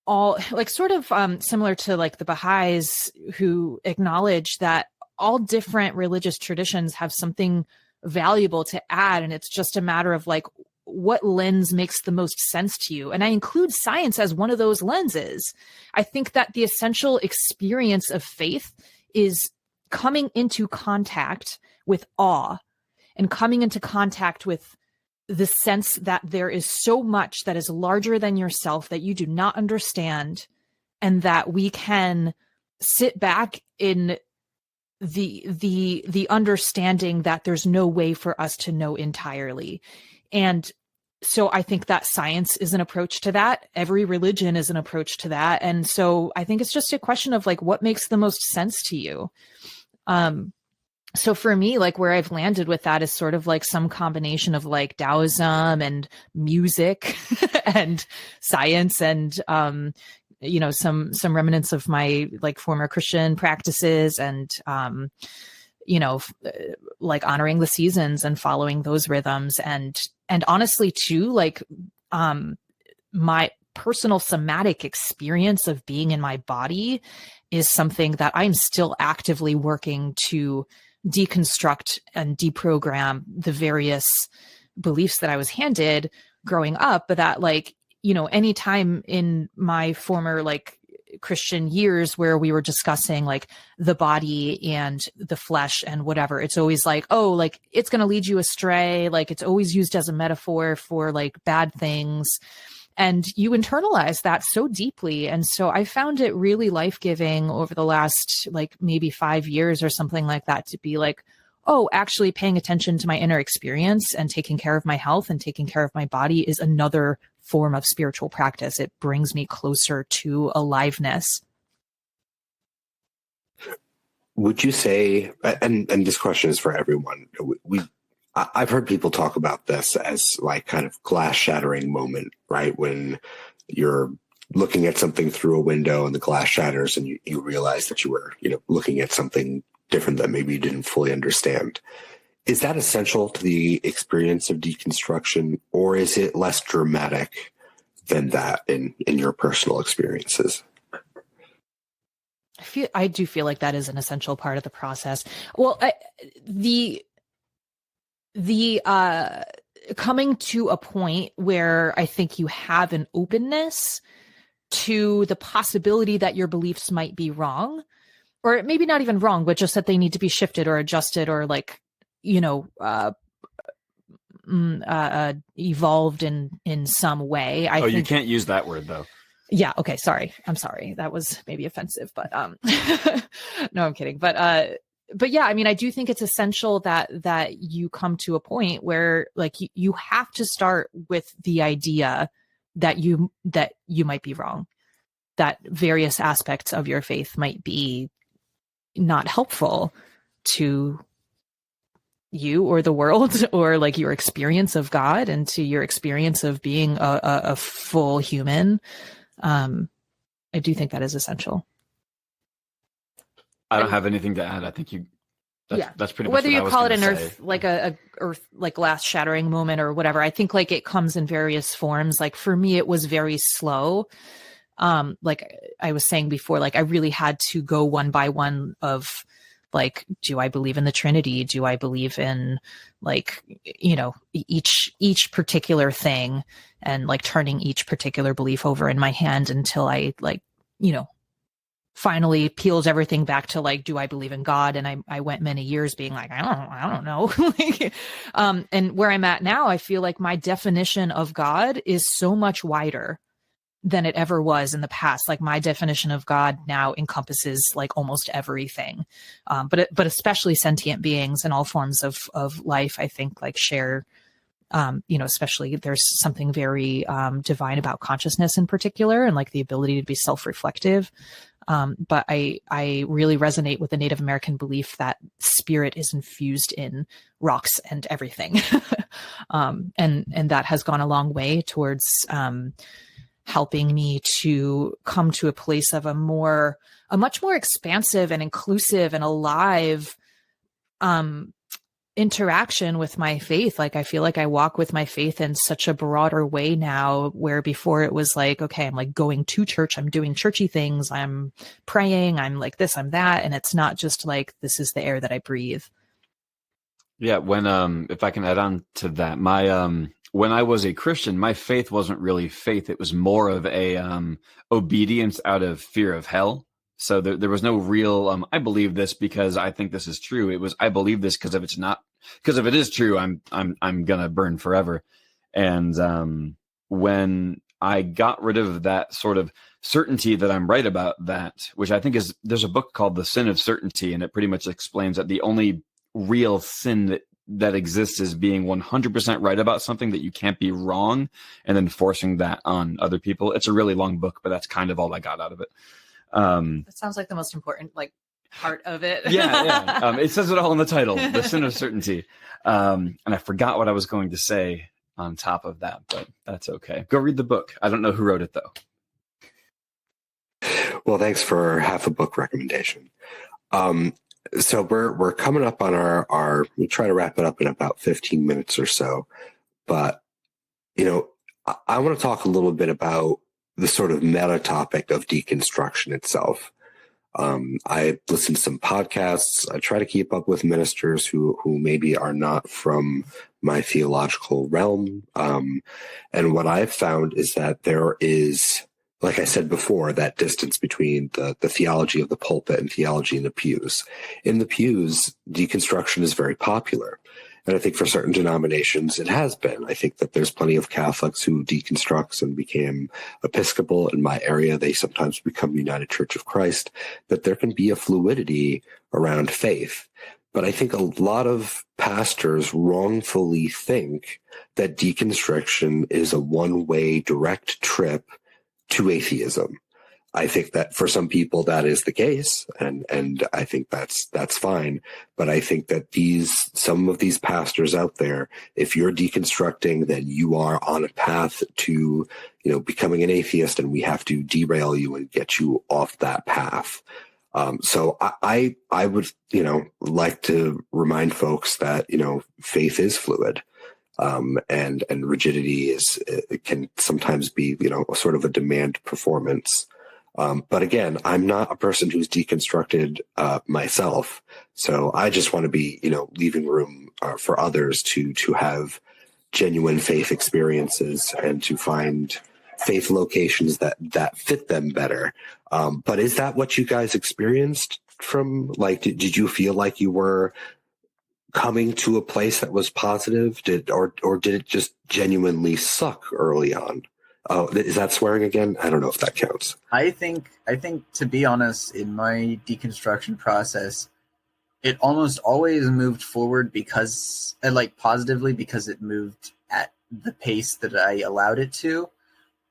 all like sort of similar to like the Baha'is, who acknowledge that all different religious traditions have something valuable to add, and it's just a matter of like what lens makes the most sense to you. And I include science as one of those lenses. I think that the essential experience of faith is coming into contact with awe, and coming into contact with the sense that there is so much that is larger than yourself that you do not understand, and that we can sit back in the understanding that there's no way for us to know entirely. And so I think that science is an approach to that. Every religion is an approach to that. And so I think it's just a question of like, what makes the most sense to you? So for me, like where I've landed with that is sort of like some combination of like Taoism and music and science and, some remnants of my like former Christian practices and, like honoring the seasons and following those rhythms. And honestly too, like, my personal somatic experience of being in my body is something that I'm still actively working to deconstruct and deprogram the various beliefs that I was handed growing up. But that like, anytime in my former like Christian years where we were discussing like the body and the flesh and whatever, it's always like, oh, like it's going to lead you astray. Like it's always used as a metaphor for like bad things. And you internalize that so deeply. And so I found it really life-giving over the last like maybe 5 years or something like that to be like, oh, actually paying attention to my inner experience and taking care of my health and taking care of my body is another form of spiritual practice. It brings me closer to aliveness. Would you say, and this question is for everyone, I've heard people talk about this as like kind of glass shattering moment, right? When you're looking at something through a window and the glass shatters and you realize that you were, looking at something different that maybe you didn't fully understand. Is that essential to the experience of deconstruction, or is it less dramatic than that in your personal experiences? I do feel like that is an essential part of the process. Well, the coming to a point where I think you have an openness to the possibility that your beliefs might be wrong, or maybe not even wrong, but just that they need to be shifted or adjusted or like, evolved in some way. I think you can't use that word though. Yeah. Okay. Sorry. I'm sorry. That was maybe offensive, but no, I'm kidding. But yeah, I mean, I do think it's essential that you come to a point where like you have to start with the idea that you might be wrong, that various aspects of your faith might be not helpful to you or the world, or like your experience of God and to your experience of being a full human. I do think that is essential. I don't have anything to add. I think that's pretty much whether you call it an say. earth, like a earth, like glass shattering moment or whatever. I think like it comes in various forms. Like for me, it was very slow. Like I was saying before, like I really had to go one by one of like, do I believe in the Trinity? Do I believe in like, each particular thing, and like turning each particular belief over in my hand until I like, finally peels everything back to like, do I believe in God? And I went many years being like, I don't know. And where I'm at now, I feel like my definition of God is so much wider than it ever was in the past. Like my definition of God now encompasses like almost everything. But especially sentient beings and all forms of life, I think like share, especially there's something very divine about consciousness in particular, and like the ability to be self-reflective. But I really resonate with the Native American belief that spirit is infused in rocks and everything. And that has gone a long way towards helping me to come to a place of a much more expansive and inclusive and alive interaction with my faith. Like I feel like I walk with my faith in such a broader way now, where before it was like, okay, I'm like going to church, I'm doing churchy things, I'm praying, I'm like this, I'm that. And it's not just like, this is the air that I breathe. Yeah. When, if I can add on to that, when I was a Christian, my faith wasn't really faith. It was more of a obedience out of fear of hell. So there was no real, I believe this because I think this is true. It was, I believe this because if it is true, I'm going to burn forever. And when I got rid of that sort of certainty that I'm right about that, which I think there's a book called The Sin of Certainty, and it pretty much explains that the only real sin that exists is being 100% right about something, that you can't be wrong, and then forcing that on other people. It's a really long book, but that's kind of all I got out of it. That sounds like the most important like part of it. Yeah. It says it all in the title, The Sin of Certainty. And I forgot what I was going to say on top of that, but that's okay. Go read the book. I don't know who wrote it though. Well, thanks for half a book recommendation. So we're coming up on our we try to wrap it up in about 15 minutes or so, but I want to talk a little bit about the sort of meta topic of deconstruction itself. I listen to some podcasts. I try to keep up with ministers who maybe are not from my theological realm. And what I've found is that there is, like I said before, that distance between the theology of the pulpit and theology in the pews. In the pews, deconstruction is very popular. And I think for certain denominations, it has been. I think that there's plenty of Catholics who deconstructs and became Episcopal. In my area, they sometimes become United Church of Christ, that there can be a fluidity around faith. But I think a lot of pastors wrongfully think that deconstruction is a one-way direct trip to atheism. I think that for some people that is the case, and I think that's fine. But I think that some of these pastors out there, if you're deconstructing, then you are on a path to, becoming an atheist, and we have to derail you and get you off that path. So I would, like to remind folks that, faith is fluid. And rigidity it can sometimes be, sort of a demand performance. But again, I'm not a person who's deconstructed myself, so I just want to be, leaving room for others to have genuine faith experiences and to find faith locations that fit them better. But is that what you guys experienced from, like, did you feel like you were coming to a place that was positive? Or did it just genuinely suck early on? Oh, is that swearing again? I don't know if that counts. I think to be honest, in my deconstruction process, it almost always moved forward because, like, positively, because it moved at the pace that I allowed it to.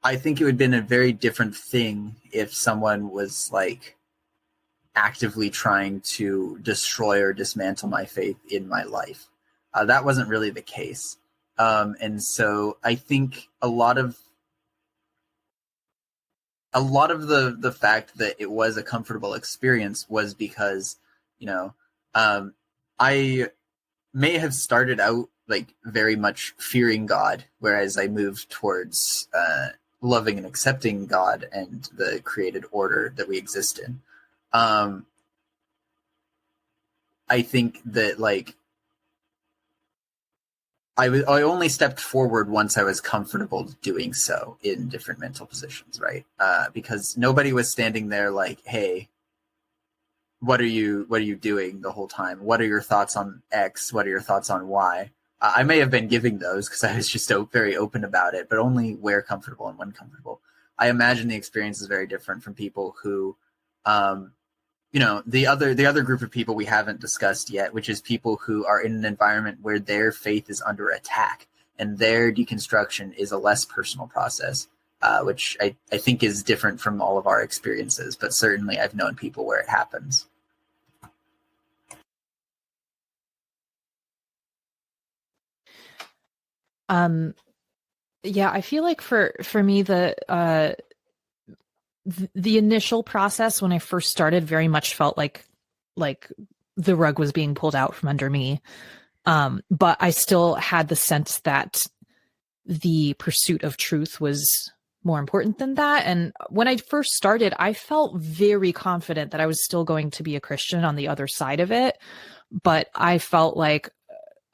I think it would have been a very different thing if someone was, like, actively trying to destroy or dismantle my faith in my life. That wasn't really the case. And so I think a lot of the fact that it was a comfortable experience was because, I may have started out, like, very much fearing God, whereas I moved towards loving and accepting God and the created order that we exist in. I think that, like, I only stepped forward once I was comfortable doing so in different mental positions, right? Because nobody was standing there like, "Hey, what are you doing the whole time? What are your thoughts on X? What are your thoughts on Y?" I may have been giving those because I was just very open about it, but only where comfortable and when comfortable. I imagine the experience is very different from people who, the other group of people we haven't discussed yet, which is people who are in an environment where their faith is under attack and their deconstruction is a less personal process, which I think is different from all of our experiences, but certainly I've known people where it happens. Yeah, I feel like for me, the initial process when I first started very much felt like the rug was being pulled out from under me. But I still had the sense that the pursuit of truth was more important than that. And when I first started, I felt very confident that I was still going to be a Christian on the other side of it. But I felt like,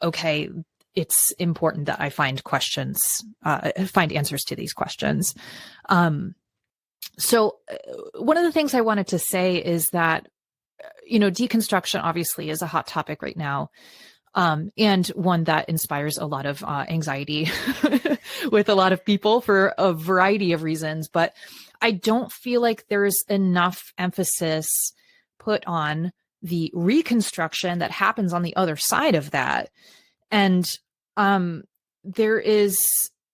okay, it's important that I find answers to these questions. So one of the things I wanted to say is that, deconstruction obviously is a hot topic right now. And one that inspires a lot of anxiety with a lot of people for a variety of reasons. But I don't feel like there's enough emphasis put on the reconstruction that happens on the other side of that. And there is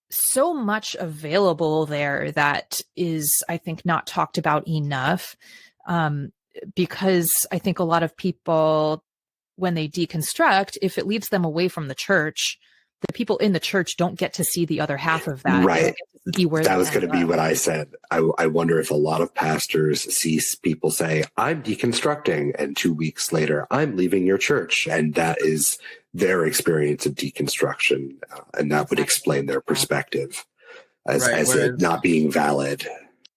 so much available there that is, I think, not talked about enough, because I think a lot of people, when they deconstruct, if it leads them away from the church, the people in the church don't get to see the other half of that. Right. That was going to be up. what I said. I wonder if a lot of pastors see people say, "I'm deconstructing," and 2 weeks later, "I'm leaving your church." And that is their experience of deconstruction. And that would explain their perspective as it not being valid.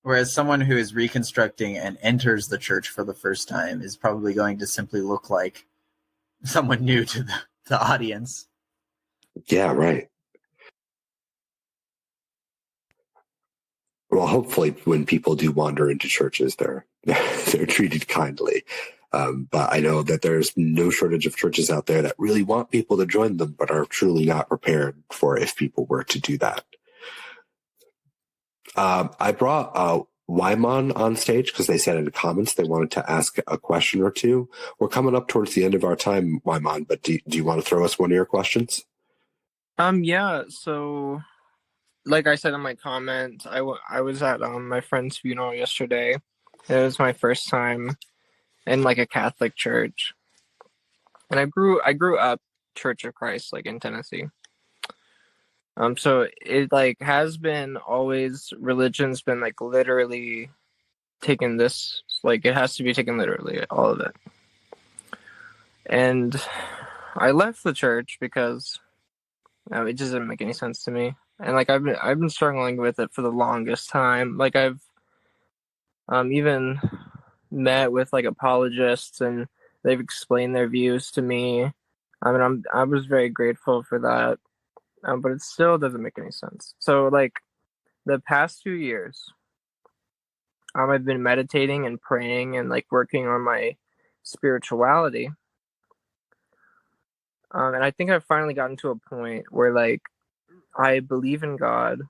Whereas someone who is reconstructing and enters the church for the first time is probably going to simply look like someone new to the audience. Yeah, right. Well, hopefully when people do wander into churches, they're treated kindly. But I know that there's no shortage of churches out there that really want people to join them, but are truly not prepared for if people were to do that. I brought Wyman on stage because they said in the comments they wanted to ask a question or two. We're coming up towards the end of our time, Wyman, but do you want to throw us one of your questions? Yeah, so like I said in my comment, I was at my friend's funeral yesterday. It was my first time in like a Catholic church, and I grew up Church of Christ, like in Tennessee. So it like has been always, religion's been like literally taken this, like it has to be taken literally, all of it. And I left the church because it just didn't make any sense to me. And like I've been struggling with it for the longest time. Like I've even met with like apologists, and they've explained their views to me. I mean, I was very grateful for that, but it still doesn't make any sense. So like the past 2 years, I've been meditating and praying and like working on my spirituality. And I think I've finally gotten to a point where like I believe in God.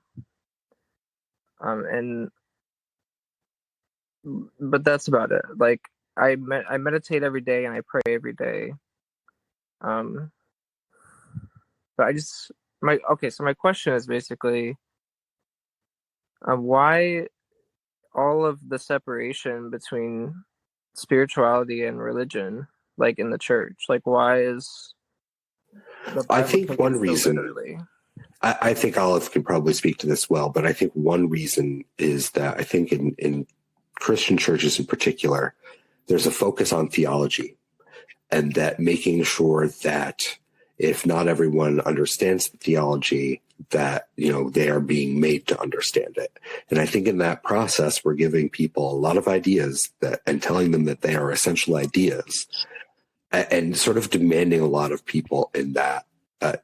But that's about it. Like I meditate every day and I pray every day. But so my question is basically, why all of the separation between spirituality and religion, like in the church? Like, why is the Bible I think taken one so reason, literally? I think Olive can probably speak to this well, but I think one reason is that I think in Christian churches in particular, there's a focus on theology, and that making sure that if not everyone understands the theology, that, you know, they are being made to understand it. And I think in that process, we're giving people a lot of ideas and telling them that they are essential ideas, and sort of demanding a lot of people in that,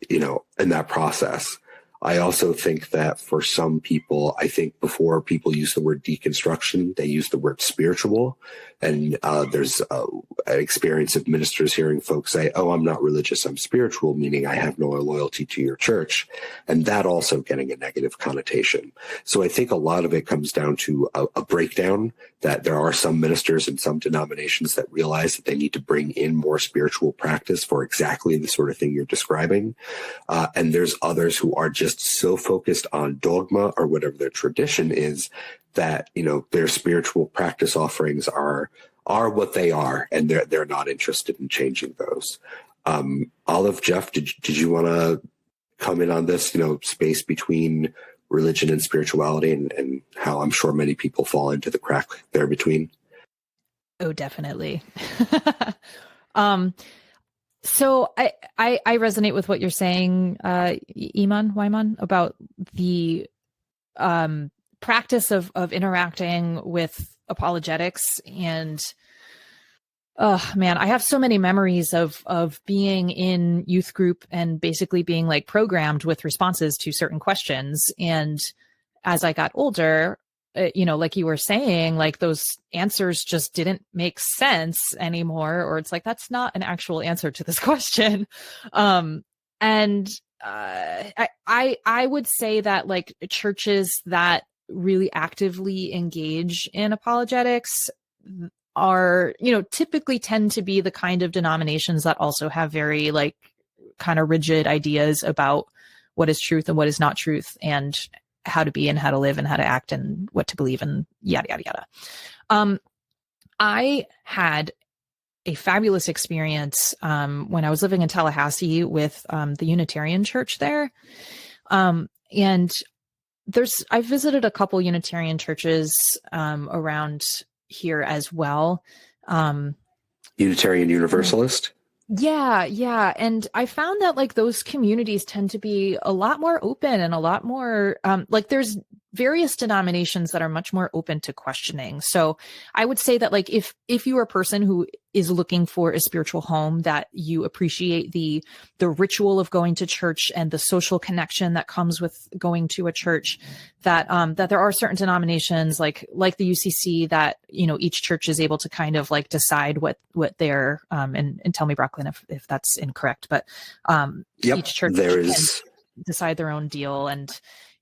in that process. I also think that for some people, I think before people use the word deconstruction, they use the word spiritual. And there's an experience of ministers hearing folks say, oh, I'm not religious, I'm spiritual, meaning I have no loyalty to your church. And that also getting a negative connotation. So I think a lot of it comes down to a breakdown, that there are some ministers and some denominations that realize that they need to bring in more spiritual practice for exactly the sort of thing you're describing. And there's others who are just so focused on dogma or whatever their tradition is that, you know, their spiritual practice offerings are what they are, and they're not interested in changing those. Olive, Jeff, did you want to comment on this, you know, space between religion and spirituality, and how I'm sure many people fall into the crack there between? Oh, definitely. So I resonate with what you're saying, Wyman, about the practice of interacting with apologetics. And man, I have so many memories of being in youth group and basically being like programmed with responses to certain questions. And as I got older, like you were saying, like those answers just didn't make sense anymore, or it's like, that's not an actual answer to this question. I would say that like churches that really actively engage in apologetics are, typically tend to be the kind of denominations that also have very like kind of rigid ideas about what is truth and what is not truth, and how to be and how to live and how to act and what to believe and yada, yada, yada. I had a fabulous experience when I was living in Tallahassee with the Unitarian church there. And I visited a couple Unitarian churches around here as well. Unitarian Universalist? Yeah. And I found that like those communities tend to be a lot more open and a lot more like there's various denominations that are much more open to questioning. So I would say that like if you are a person who is looking for a spiritual home, that you appreciate the ritual of going to church and the social connection that comes with going to a church, that there are certain denominations like the UCC that, each church is able to kind of like decide what their and tell me, Broclen, if that's incorrect, but each church can decide their own deal. And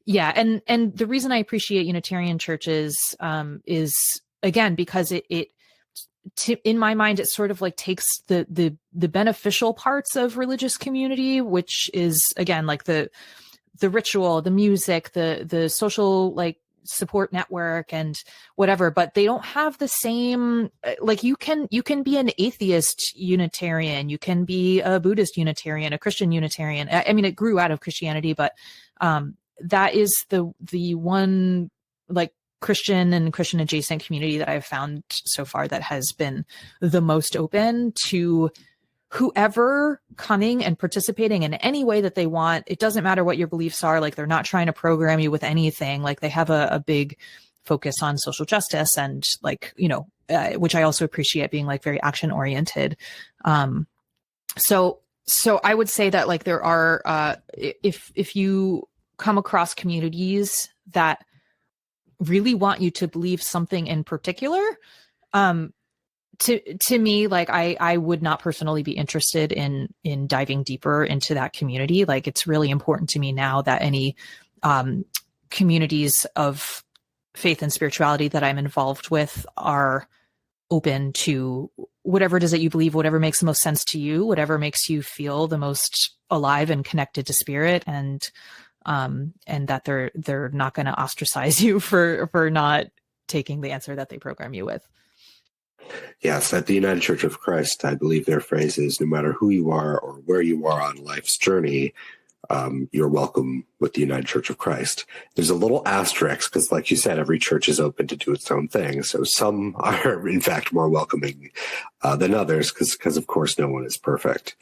yeah. And the reason I appreciate Unitarian churches is again, because it in my mind, it sort of like takes the beneficial parts of religious community, which is again, like the ritual, the music, the social like support network and whatever, but they don't have the same, like you can be an atheist Unitarian, you can be a Buddhist Unitarian, a Christian Unitarian. I mean, it grew out of Christianity, but that is the one like Christian and Christian adjacent community that I've found so far that has been the most open to whoever coming and participating in any way that they want. It doesn't matter what your beliefs are. Like they're not trying to program you with anything. Like they have a big focus on social justice and like, which I also appreciate, being like very action oriented. So I would say that like there are, if you come across communities that really want you to believe something in particular, to me, like I would not personally be interested in diving deeper into that community. Like, it's really important to me now that any communities of faith and spirituality that I'm involved with are open to whatever it is that you believe, whatever makes the most sense to you, whatever makes you feel the most alive and connected to spirit, and that they're not going to ostracize you for not taking the answer that they program you with. Yes, at the United Church of Christ, I believe their phrase is, no matter who you are or where you are on life's journey, you're welcome with the United Church of Christ. There's a little asterisk because, like you said, every church is open to do its own thing. So some are, in fact, more welcoming than others because, of course, no one is perfect.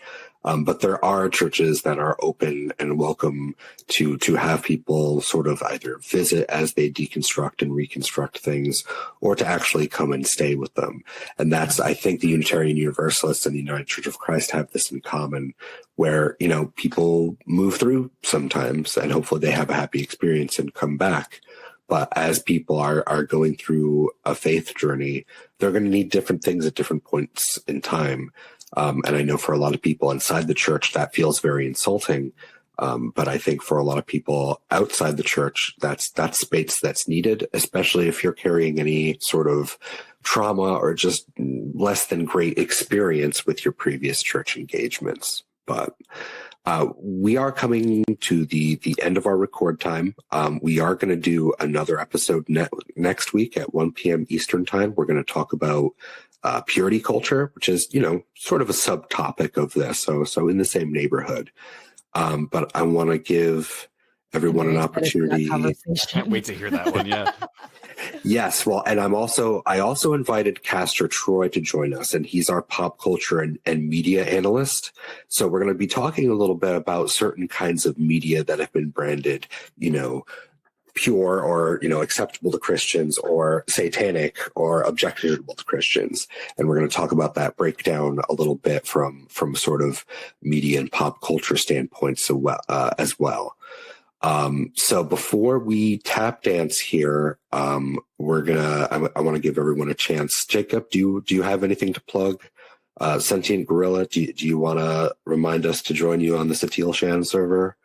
But there are churches that are open and welcome to have people sort of either visit as they deconstruct and reconstruct things, or to actually come and stay with them. And that's, I think, the Unitarian Universalists and the United Church of Christ have this in common, where, you know, people move through sometimes and hopefully they have a happy experience and come back. But as people are going through a faith journey, they're going to need different things at different points in time. And I know for a lot of people inside the church, that feels very insulting. But I think for a lot of people outside the church, that's space that's needed, especially if you're carrying any sort of trauma or just less than great experience with your previous church engagements. But we are coming to the end of our record time. We are going to do another episode next week at 1 p.m. Eastern time. We're going to talk about purity culture, which is, you know, sort of a subtopic of this. So in the same neighborhood. But I want to give everyone an opportunity. I can't wait to hear that one. Yeah. Yes. Well, and I also invited Castor Troy to join us, and he's our pop culture and media analyst. So we're going to be talking a little bit about certain kinds of media that have been branded, you know, pure or, you know, acceptable to Christians, or satanic or objectionable to Christians. And we're going to talk about that breakdown a little bit from sort of media and pop culture standpoints as well. So before we tap dance here, I want to give everyone a chance. Jacob, do you have anything to plug? Sentient Gorilla, do you want to remind us to join you on the Satil Shan server?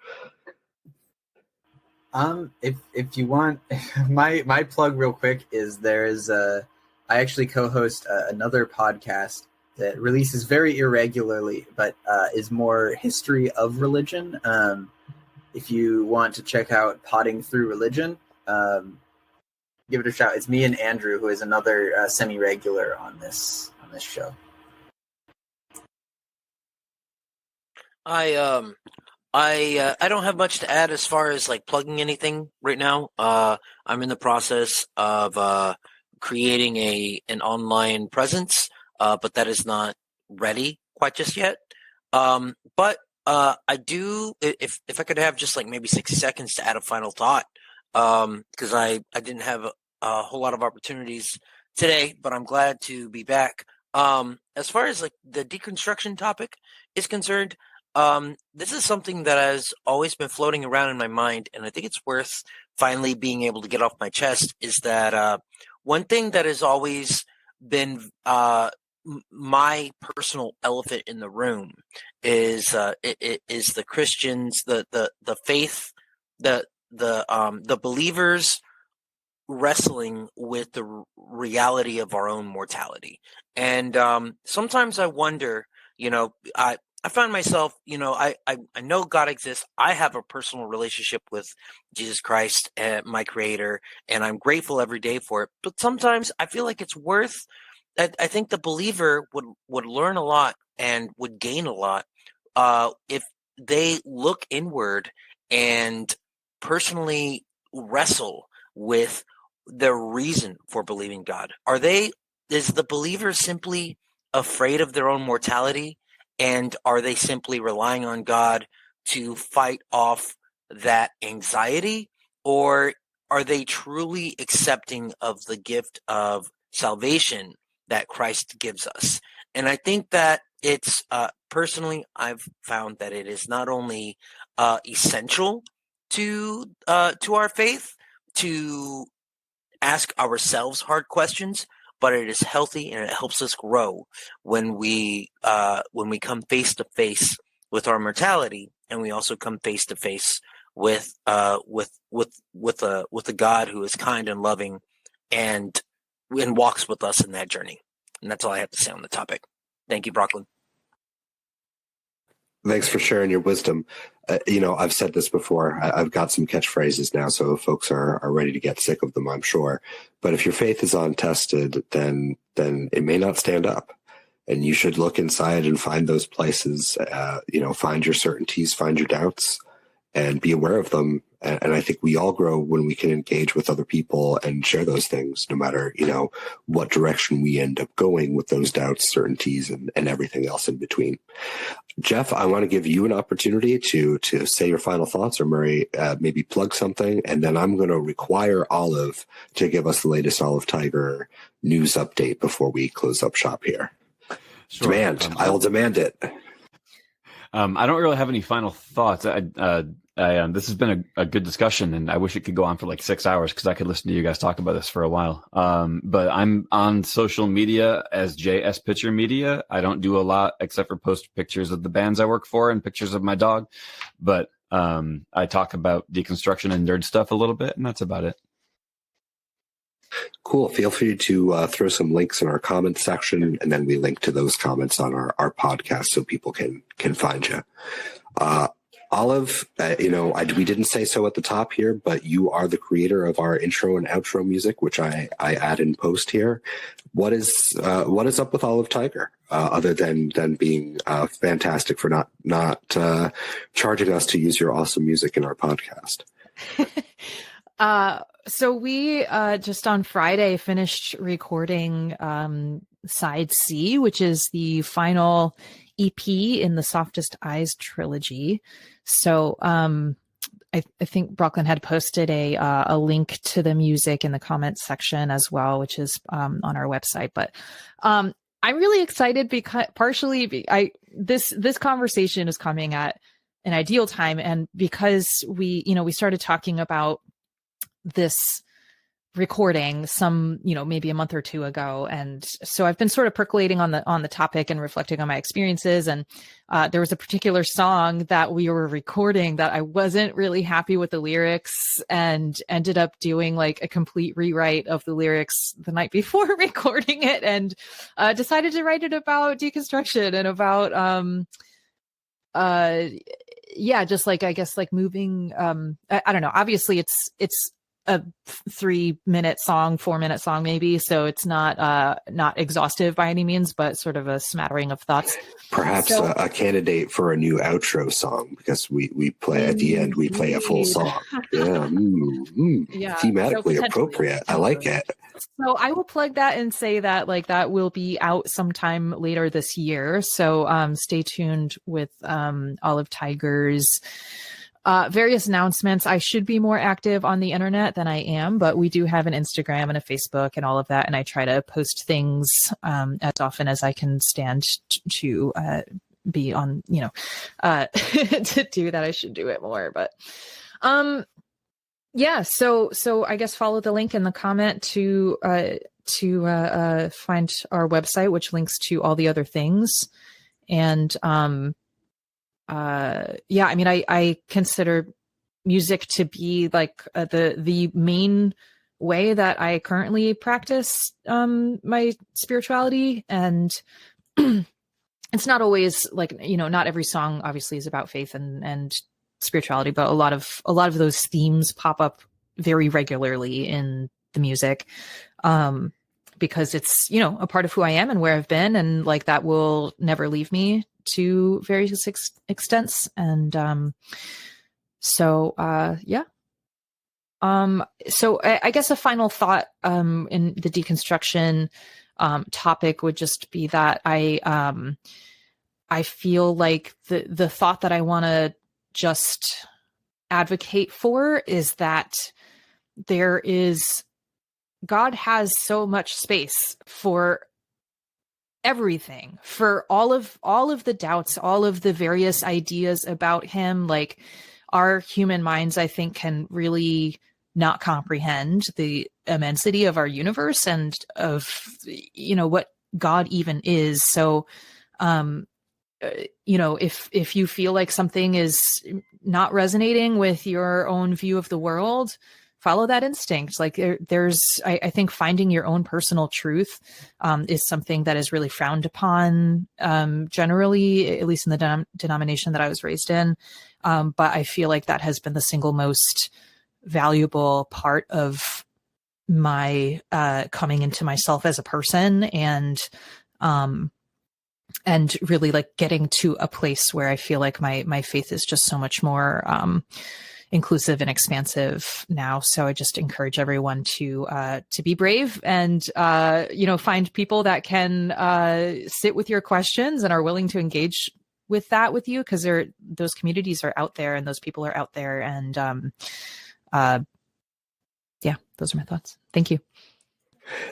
If you want, my plug real quick is I actually co-host another podcast that releases very irregularly, but is more history of religion. If you want to check out Potting Through Religion, give it a shout. It's me and Andrew, who is another semi-regular on this show. I don't have much to add as far as like plugging anything right now. I'm in the process of creating an online presence, but that is not ready quite just yet. But I do, if I could have just like maybe 60 seconds to add a final thought, because I didn't have a whole lot of opportunities today, but I'm glad to be back. As far as like the deconstruction topic is concerned, this is something that has always been floating around in my mind, and I think it's worth finally being able to get off my chest, is that one thing that has always been my personal elephant in the room is the Christians, the faith, the believers wrestling with the reality of our own mortality. And sometimes I wonder, you know, I find myself, you know, I know God exists. I have a personal relationship with Jesus Christ, my creator, and I'm grateful every day for it. But sometimes I feel like it's worth, I think the believer would learn a lot and would gain a lot if they look inward and personally wrestle with the reason for believing God. Is the believer simply afraid of their own mortality? And are they simply relying on God to fight off that anxiety? Or are they truly accepting of the gift of salvation that Christ gives us? And I think that it's, personally, I've found that it is not only essential to our faith to ask ourselves hard questions, but it is healthy and it helps us grow when we come face to face with our mortality, and we also come face to face with a God who is kind and loving and walks with us in that journey. And that's all I have to say on the topic. Thank you, Broclen. Thanks for sharing your wisdom. I've said this before. I've got some catchphrases now, so folks are ready to get sick of them, I'm sure. But if your faith is untested, then it may not stand up. And you should look inside and find those places, find your certainties, find your doubts, and be aware of them. And I think we all grow when we can engage with other people and share those things, no matter, what direction we end up going with those doubts, certainties, and everything else in between. Jeff, I want to give you an opportunity to say your final thoughts, or Murray, maybe plug something. And then I'm going to require Olive to give us the latest Olive Tiger news update before we close up shop here. Sure. I'll demand it. I don't really have any final thoughts. This has been a good discussion, and I wish it could go on for like 6 hours because I could listen to you guys talk about this for a while. But I'm on social media as JS Pitcher Media. I don't do a lot except for post pictures of the bands I work for and pictures of my dog. But I talk about deconstruction and nerd stuff a little bit, and that's about it. Cool. Feel free to throw some links in our comment section, and then we link to those comments on our podcast so people can find you. Olive, we didn't say so at the top here, but you are the creator of our intro and outro music, which I add in post here. What is up with Olive Tiger, other than being fantastic for not charging us to use your awesome music in our podcast? So we just on Friday finished recording Side C, which is the final EP in the Softest Eyes trilogy. So I think Broclen had posted a link to the music in the comments section as well, which is on our website. But I'm really excited because this conversation is coming at an ideal time, and because we started talking about this recording maybe a month or two ago, and so I've been sort of percolating on the topic and reflecting on my experiences, and there was a particular song that we were recording that I wasn't really happy with the lyrics, and ended up doing like a complete rewrite of the lyrics the night before recording it, and decided to write it about deconstruction and about just like, I guess, like moving, I don't know, obviously it's a 3-minute song, 4-minute song, maybe. So it's not exhaustive by any means, but sort of a smattering of thoughts. Perhaps a candidate for a new outro song, because we play at the end, we play a full song. Yeah. Thematically appropriate. I like it. So I will plug that and say that that will be out sometime later this year. So stay tuned with Olive Tiger's various announcements. I should be more active on the internet than I am, but we do have an Instagram and a Facebook and all of that. And I try to post things as often as I can stand to be on, to do that. I should do it more, but so I guess follow the link in the comment to find our website, which links to all the other things. And I consider music to be like the main way that I currently practice my spirituality, and it's not always like, not every song obviously is about faith and spirituality, but a lot of those themes pop up very regularly in the music, because it's a part of who I am and where I've been, and like that will never leave me to various extents. And so I guess a final thought in the deconstruction topic would just be that I feel like the thought that I want to just advocate for is that God has so much space for everything, for all of the doubts, all of the various ideas about him. Like, our human minds, I think, can really not comprehend the immensity of our universe and of, what God even is. So, if you feel like something is not resonating with your own view of the world, follow that instinct. Like I think finding your own personal truth is something that is really frowned upon generally, at least in the denomination that I was raised in. But I feel like that has been the single most valuable part of my coming into myself as a person, and really like getting to a place where I feel like my faith is just so much more inclusive and expansive now. So I just encourage everyone to be brave and find people that can sit with your questions and are willing to engage with you, because those communities are out there and those people are out there. And those are my thoughts. Thank you.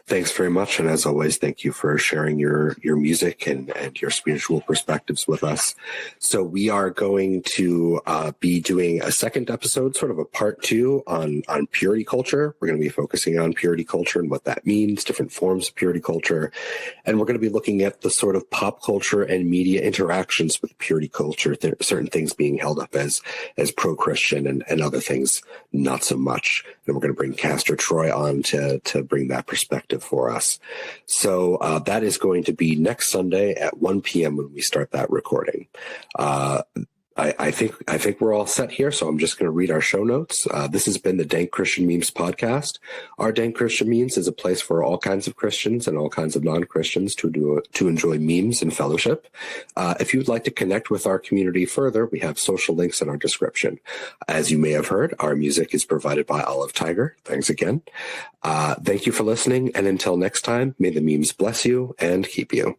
Thanks very much. And as always, thank you for sharing your music and your spiritual perspectives with us. So we are going to be doing a second episode, sort of a part 2 on purity culture. We're going to be focusing on purity culture and what that means, different forms of purity culture. And we're going to be looking at the sort of pop culture and media interactions with purity culture, certain things being held up as pro-Christian and other things not so much. And we're going to bring Castor Troy on to bring that perspective for us. So that is going to be next Sunday at 1 p.m. when we start that recording. I think we're all set here, so I'm just going to read our show notes. This has been the Dank Christian Memes podcast. Our Dank Christian Memes is a place for all kinds of Christians and all kinds of non-Christians to enjoy memes and fellowship. If you would like to connect with our community further, we have social links in our description. As you may have heard, our music is provided by Olive Tiger. Thanks again. Thank you for listening, and until next time, may the memes bless you and keep you.